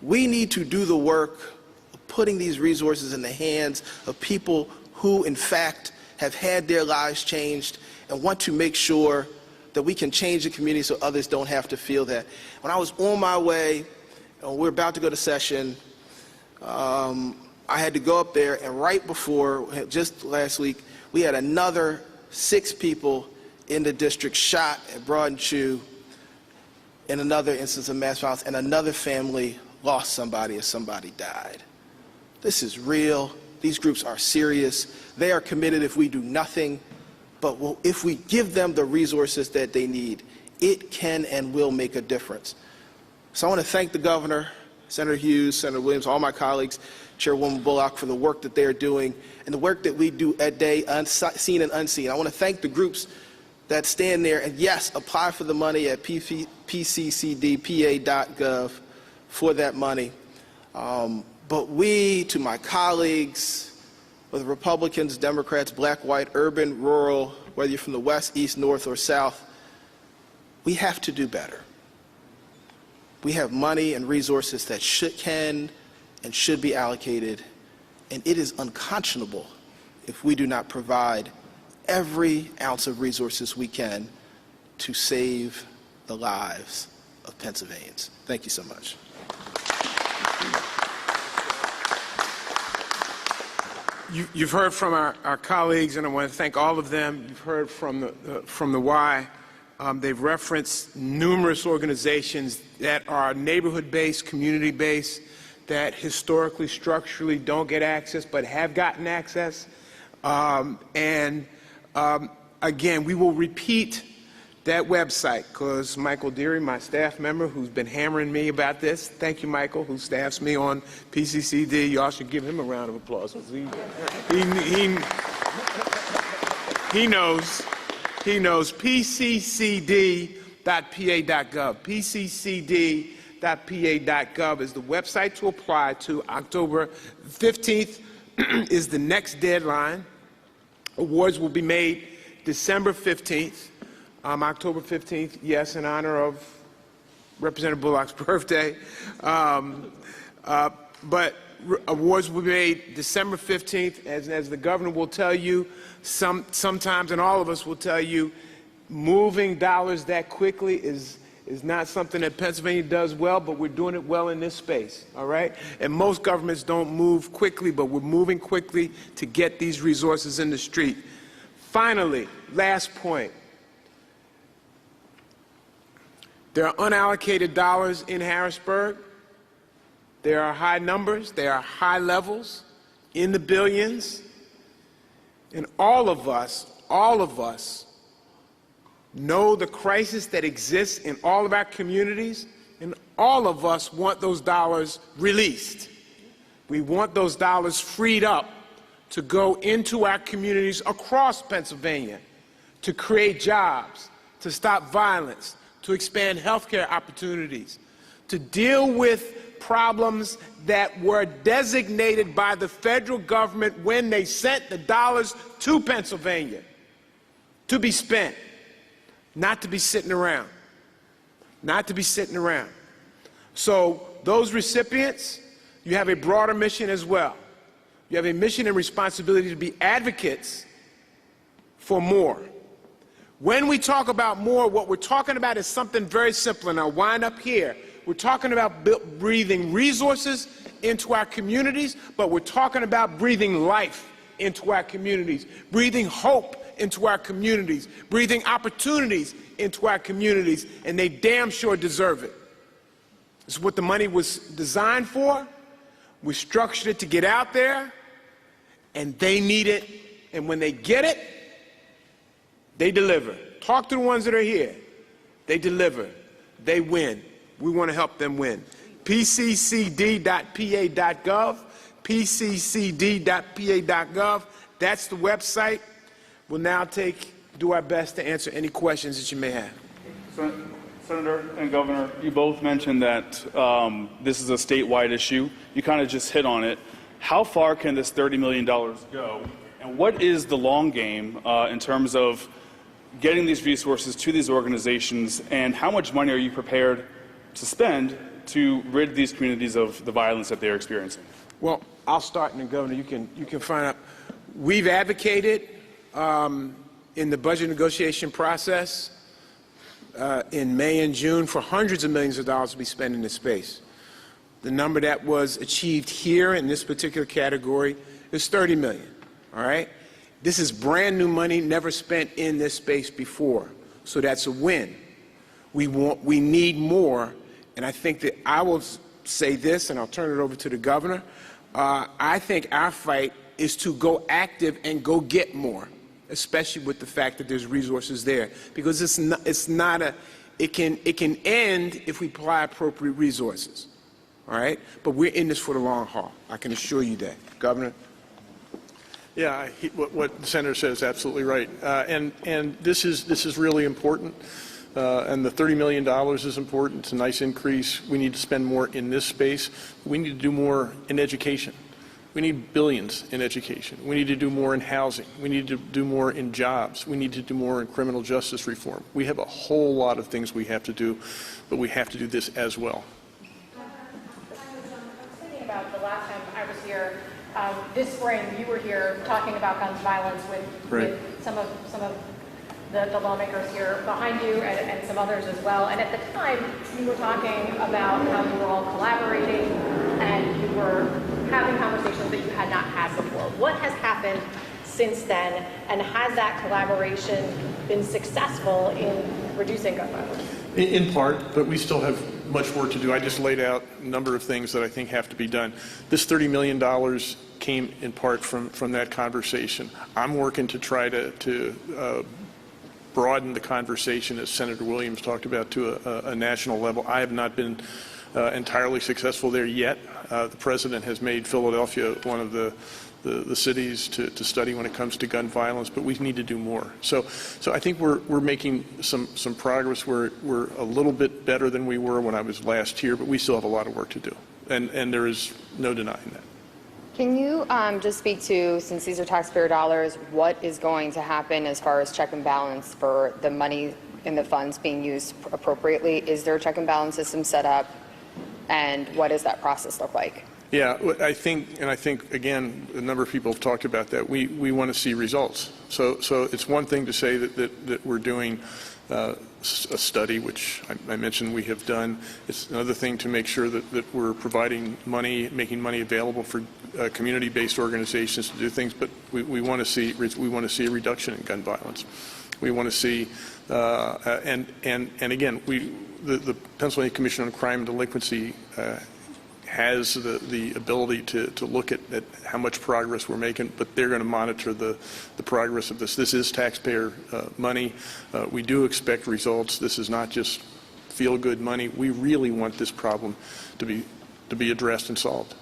S9: We need to do the work of putting these resources in the hands of people who, in fact, have had their lives changed and want to make sure that we can change the community so others don't have to feel that. When I was on my way, and we're about to go to session, I had to go up there, and right before, just last week, we had another 6 people in the district shot at Broad and Chew in another instance of mass violence, and another family lost somebody as somebody died. This is real. These groups are serious. They are committed if we do nothing, but if we give them the resources that they need, it can and will make a difference. So I want to thank the governor, Senator Hughes, Senator Williams, all my colleagues, Chairwoman Bullock, for the work that they're doing and the work that we do at day, seen and unseen. I want to thank the groups that stand there and, yes, apply for the money at pccdpa.gov for that money. But to my colleagues, whether Republicans, Democrats, black, white, urban, rural, whether you're from the west, east, north, or south, we have to do better. We have money and resources that can and should be allocated, and it is unconscionable if we do not provide every ounce of resources we can to save the lives of Pennsylvanians. Thank you so much.
S1: You've heard from our colleagues, and I want to thank all of them. You've heard from the Y. They've referenced numerous organizations that are neighborhood-based, community-based, that historically, structurally don't get access but have gotten access. Again, we will repeat that website because Michael Deary, my staff member, who's been hammering me about this, thank you, Michael, who staffs me on PCCD. Y'all should give him a round of applause. He knows PCCD.gov. pccd.pa.gov is the website to apply to. October 15th is the next deadline. Awards will be made December 15th. October 15th, yes, in honor of Representative Bullock's birthday. But awards will be made December 15th, as the governor will tell you, sometimes, and all of us will tell you, moving dollars that quickly is not something that Pennsylvania does well, but we're doing it well in this space, all right? And most governments don't move quickly, but we're moving quickly to get these resources in the street. Finally, last point. There are unallocated dollars in Harrisburg. There are high numbers. There are high levels in the billions. And all of us know the crisis that exists in all of our communities, and all of us want those dollars released. We want those dollars freed up to go into our communities across Pennsylvania, to create jobs, to stop violence, to expand healthcare opportunities, to deal with problems that were designated by the federal government when they sent the dollars to Pennsylvania to be spent, not to be sitting around, not to be sitting around. So those recipients, you have a broader mission as well. You have a mission and responsibility to be advocates for more. When we talk about more, what we're talking about is something very simple, and I'll wind up here. We're talking about breathing resources into our communities, but we're talking about breathing life into our communities, breathing hope into our communities, breathing opportunities into our communities, and they damn sure deserve it. This is what the money was designed for. We structured it to get out there, and they need it, and when they get it, they deliver. Talk to the ones that are here. They deliver. They win. We want to help them win. pccd.pa.gov, pccd.pa.gov. That's the website. We'll now do our best to answer any questions that you may have.
S10: Senator and Governor, you both mentioned that this is a statewide issue. You kind of just hit on it. How far can this $30 million go? And what is the long game in terms of getting these resources to these organizations, and how much money are you prepared to spend to rid these communities of the violence that they're experiencing?
S1: Well, I'll start, and then, Governor, you can find out. We've advocated in the budget negotiation process in May and June for hundreds of millions of dollars to be spent in this space. The number that was achieved here in this particular category is $30 million, all right? This is brand new money, never spent in this space before, so that's a win. We need more, and I think that I will say this, and I'll turn it over to the governor. I think our fight is to go active and go get more, especially with the fact that there's resources there, because it can end if we apply appropriate resources, all right? But we're in this for the long haul. I can assure you that, Governor.
S2: Yeah, what the senator says is absolutely right, and this is really important. And the $30 million is important. It's a nice increase. We need to spend more in this space. We need to do more in education. We need billions in education. We need to do more in housing. We need to do more in jobs. We need to do more in criminal justice reform. We have a whole lot of things we have to do, but we have to do this as well.
S11: I was thinking about the last time I was here. This spring, you were here talking about gun violence with some of the lawmakers here behind you and some others as well. And at the time, you were talking about how you were all collaborating and you were having conversations that you had not had before. What has happened since then, and has that collaboration been successful in reducing gun violence?
S2: In part, but we still have much work to do. I just laid out a number of things that I think have to be done. This $30 million came in part from that conversation. I'm working to try to broaden the conversation, as Senator Williams talked about, to a national level. I have not been entirely successful there yet. The president has made Philadelphia one of the the cities to study when it comes to gun violence, but we need to do more. So I think we're making some progress. We're a little bit better than we were when I was last here, but we still have a lot of work to do, and there is no denying that.
S12: Can you just speak to, since these are taxpayer dollars, what is going to happen as far as check and balance for the money in the funds being used appropriately? Is there a check and balance system set up, and what does that process look like?
S2: Yeah, I think, again, a number of people have talked about that. We want to see results. So it's one thing to say that we're doing a study, which I mentioned we have done. It's another thing to make sure that we're providing money, making money available for community-based organizations to do things. But we want to see a reduction in gun violence. We want to see, and again, the Pennsylvania Commission on Crime and Delinquency has the ability to look at how much progress we're making, but they're going to monitor the progress of this. This is taxpayer money. We do expect results. This is not just feel-good money. We really want this problem to be addressed and solved.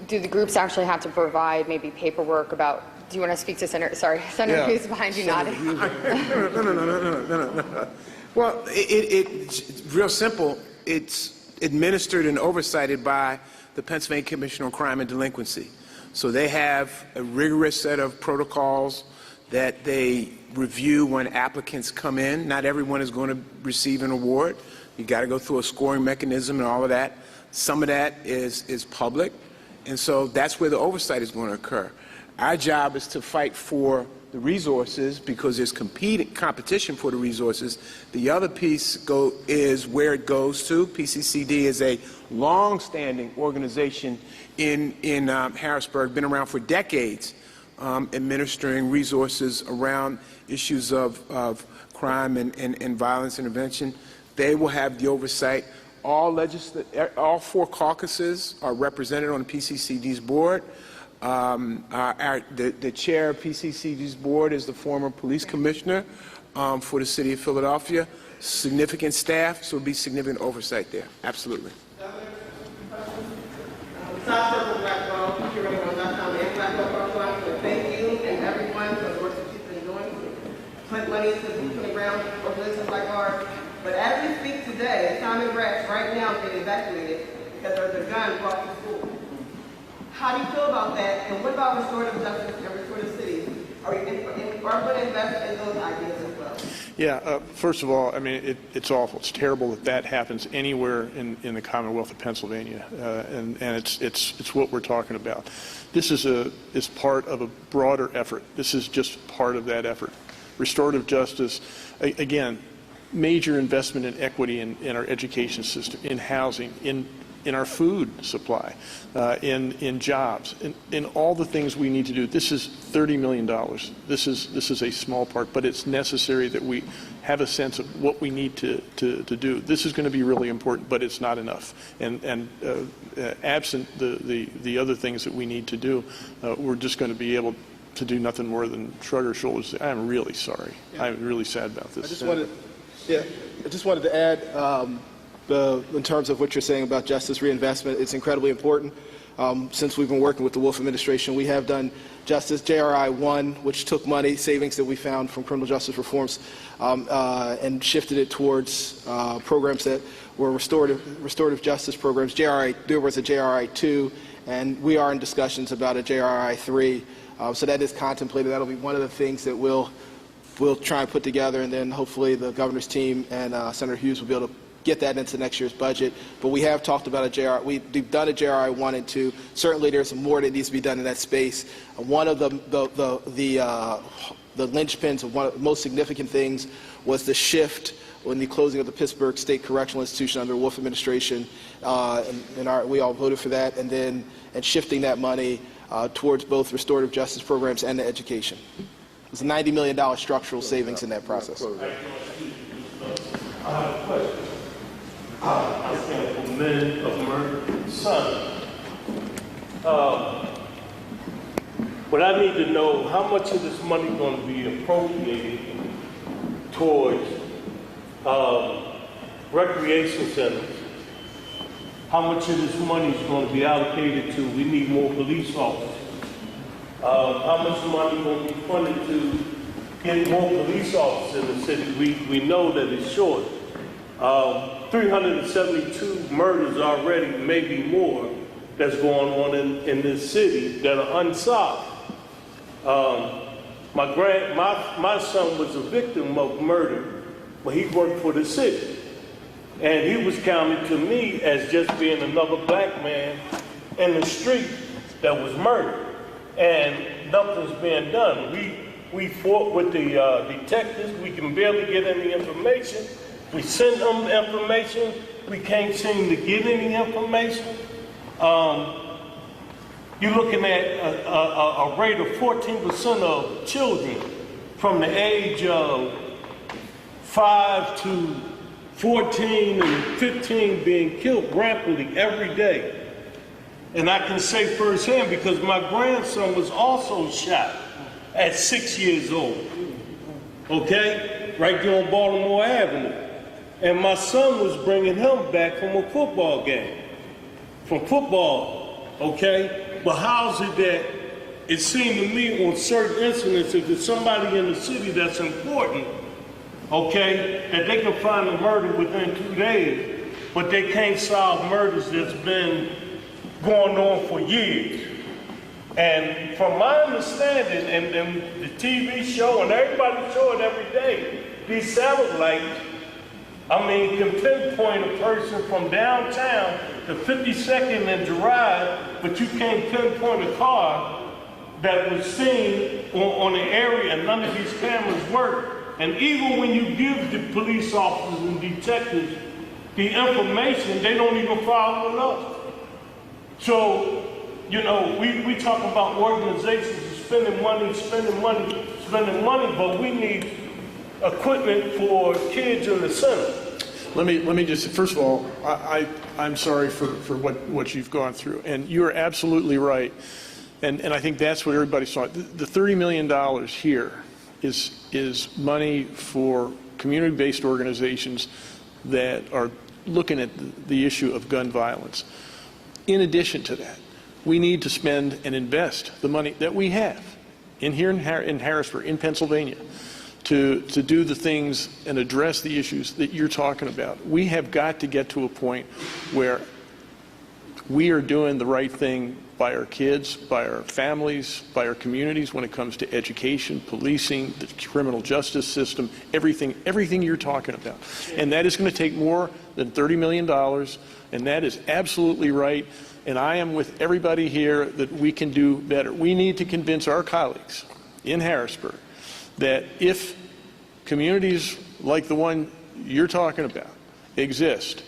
S12: Do the groups actually have to provide maybe paperwork about? Do you want to speak to Senator? Sorry, Senator Hughes behind you nodding.
S1: No. Well, it's real simple. It's administered and oversighted by the Pennsylvania Commission on Crime and Delinquency. So they have a rigorous set of protocols that they review when applicants come in. Not everyone is going to receive an award. You got to go through a scoring mechanism and all of that. Some of that is public, and so that's where the oversight is going to occur. Our job is to fight for the resources because there's competition for the resources. The other piece is where it goes to. PCCD is a long-standing organization in Harrisburg, been around for decades, administering resources around issues of crime and violence intervention. They will have the oversight. All four caucuses are represented on the PCCD's board. The chair of PCCD's board is the former police commissioner for the city of Philadelphia. Significant staff, so it will be significant oversight there. Absolutely.
S13: Thank you and everyone for the work that you've been doing. Plant money to boots on the ground for organizations like ours. But as we speak today, Simon Rats right now is getting evacuated because there's a gun brought to school. How do you feel about that? And what about restorative justice and restorative cities? Are we going to invest in those ideas as well?
S2: Yeah, first of all, I mean, it's awful. It's terrible that happens anywhere in the Commonwealth of Pennsylvania, and it's what we're talking about. This is part of a broader effort. This is just part of that effort. Restorative justice, again, major investment in equity in our education system, in housing, in our food supply, in jobs, in all the things we need to do. This is $30 million. This is a small part, but it's necessary that we have a sense of what we need to do. This is going to be really important, but it's not enough. And absent the other things that we need to do, we're just going to be able to do nothing more than shrug our shoulders. I'm really sorry. Yeah. I'm really sad about this.
S9: I just wanted to add. In terms of what you're saying about justice reinvestment, it's incredibly important. Since we've been working with the Wolf administration, we have done Justice JRI 1, which took money, savings that we found from criminal justice reforms, and shifted it towards programs that were restorative justice programs. There was a JRI 2, and we are in discussions about a JRI 3. So that is contemplated. That'll be one of the things that we'll try and put together, and then hopefully the governor's team and Senator Hughes will be able to get that into next year's budget. But we have talked about a JRI. We've done a JRI 1 and 2. Certainly there's more that needs to be done in that space. One of the linchpins of one of the most significant things was the shift when the closing of the Pittsburgh State Correctional Institution under the Wolf administration, we all voted for that, and shifting that money towards both restorative justice programs and the education. It was a $90 million structural savings in that process.
S14: I have a question. I stand for men of murder, son. But I need to know how much of this money is going to be appropriated towards recreation centers. How much of this money is going to be allocated to, we need more police officers. How much money going to be funded to get more police officers in the city? We know that it's short. 372 murders already, maybe more, that's going on in this city that are unsolved. My son was a victim of murder, but he worked for the city. And he was counted to me as just being another black man in the street that was murdered. And nothing's being done. We fought with the detectives. We can barely get any information. We send them information. We can't seem to get any information. You're looking at a rate of 14% of children from the age of 5 to 14 and 15 being killed rapidly every day. And I can say firsthand because my grandson was also shot at 6 years old, okay? Right there on Baltimore Avenue. And my son was bringing him back from a football game, from football, okay? But how's it that it seemed to me on certain incidents, if there's somebody in the city that's important, okay, that they can find a murder within 2 days, but they can't solve murders that's been going on for years. And from my understanding, and the TV show, and everybody show it every day, these satellites, I mean, can pinpoint a person from downtown to 52nd and Girard, but you can't pinpoint a car that was seen on the area, and none of these cameras work. And even when you give the police officers and detectives the information, they don't even follow it up. So, you know, we talk about organizations spending money, but we need equipment for kids in the center.
S2: Let me just, first of all, I'm sorry for what you've gone through, and you're absolutely right. And I think that's what everybody saw. The $30 million here is money for community-based organizations that are looking at the issue of gun violence. In addition to that, we need to spend and invest the money that we have in Harrisburg, in Pennsylvania, to do the things and address the issues that you're talking about. We have got to get to a point where we are doing the right thing by our kids, by our families, by our communities when it comes to education, policing, the criminal justice system, everything you're talking about. And that is going to take more than $30 million, and that is absolutely right. And I am with everybody here that we can do better. We need to convince our colleagues in Harrisburg that if communities like the one you're talking about exist,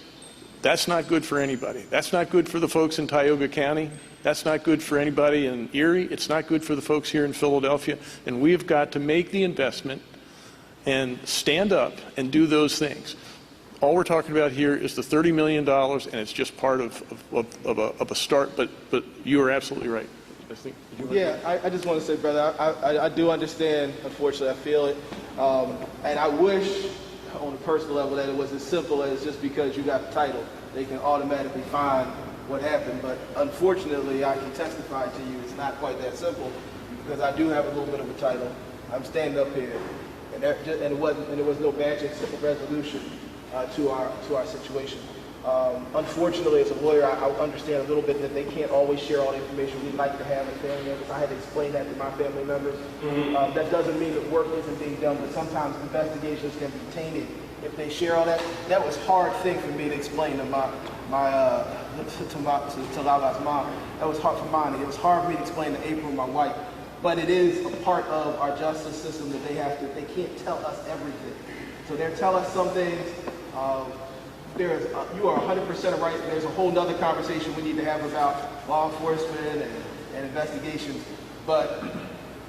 S2: that's not good for anybody. That's not good for the folks in Tioga County. That's not good for anybody in Erie. It's not good for the folks here in Philadelphia. And we've got to make the investment and stand up and do those things. All we're talking about here is the $30 million, and it's just part of a start. But you are absolutely right. I think.
S9: Yeah, I just want to say, brother, I do understand. Unfortunately, I feel it, and I wish, on a personal level, that it was as simple as just because you got the title, they can automatically find what happened. But unfortunately, I can testify to you it's not quite that simple, because I do have a little bit of a title. I'm standing up here, and there was no magic simple resolution to our situation. Unfortunately, as a lawyer, I understand a little bit that they can't always share all the information we'd like to have as family members. I had to explain that to my family members. That doesn't mean that work isn't being done, but sometimes investigations can be tainted if they share all that. That was a hard thing for me to explain to to Lala's mom. That was hard for Monty. It was hard for me to explain to April, my wife. But it is a part of our justice system that they can't tell us everything. So they'll tell us some things. You are 100% right. There's a whole other conversation we need to have about law enforcement and investigations. But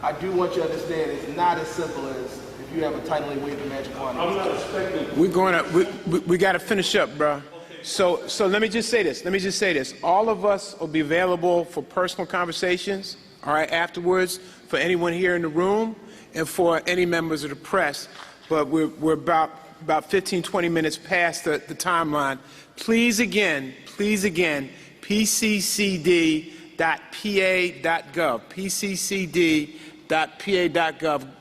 S9: I do want you to understand it's not as simple as if you have a title and wave the magic wand.
S14: I'm not expecting.
S1: We got to finish up, bro. So let me just say this. All of us will be available for personal conversations, all right, afterwards, for anyone here in the room and for any members of the press. But we're about 15, 20 minutes past the timeline. Please again, pccd.org. pccd.pa.gov.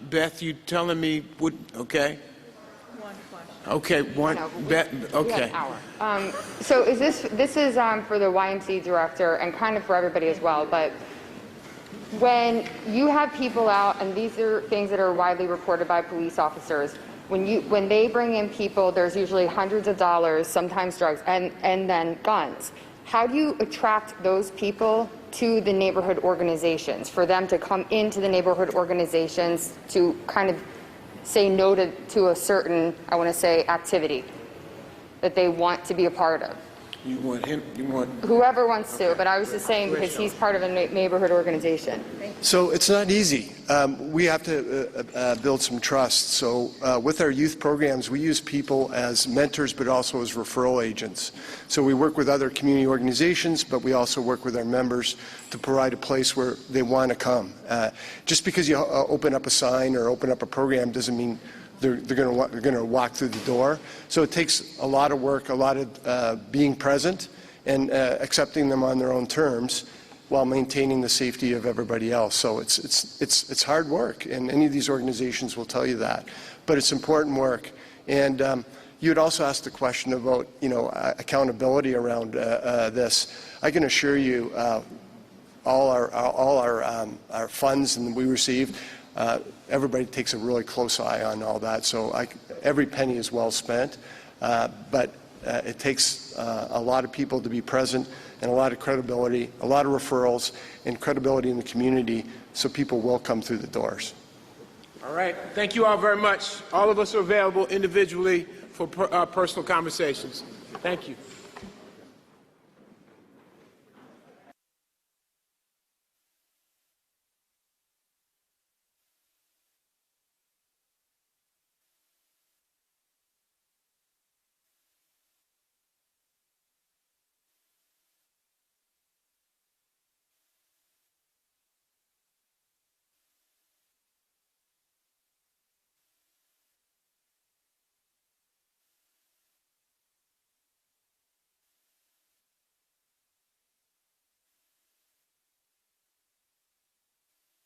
S1: Beth, you telling me what? Okay. Okay, one.
S12: No,
S1: Beth,
S12: We have
S1: okay.
S12: an hour. So is this is for the YMC director and kind of for everybody as well, but when you have people out, and these are things that are widely reported by police officers, when they bring in people, there's usually hundreds of dollars, sometimes drugs, and then guns. How do you attract those people to the neighborhood organizations, for them to come into the neighborhood organizations to kind of say no to a certain, I want to say, activity that they want to be a part of?
S1: You want him? You want?
S12: Whoever wants to, but I was just saying because he's part of a neighborhood organization.
S3: So it's not easy. We have to build some trust. So with our youth programs, we use people as mentors, but also as referral agents. So we work with other community organizations, but we also work with our members to provide a place where they want to come. Just because you open up a sign or open up a program doesn't mean they're going to walk through the door. So it takes a lot of work, a lot of being present and accepting them on their own terms while maintaining the safety of everybody else. So it's hard work, and any of these organizations will tell you that. But it's important work. And you had also asked the question about, accountability around this. I can assure you, all our funds and we receive, everybody takes a really close eye on all that. So every penny is well spent, but it takes a lot of people to be present, and a lot of credibility, a lot of referrals, and credibility in the community, so people will come through the doors.
S1: All right. Thank you all very much. All of us are available individually for personal conversations. Thank you.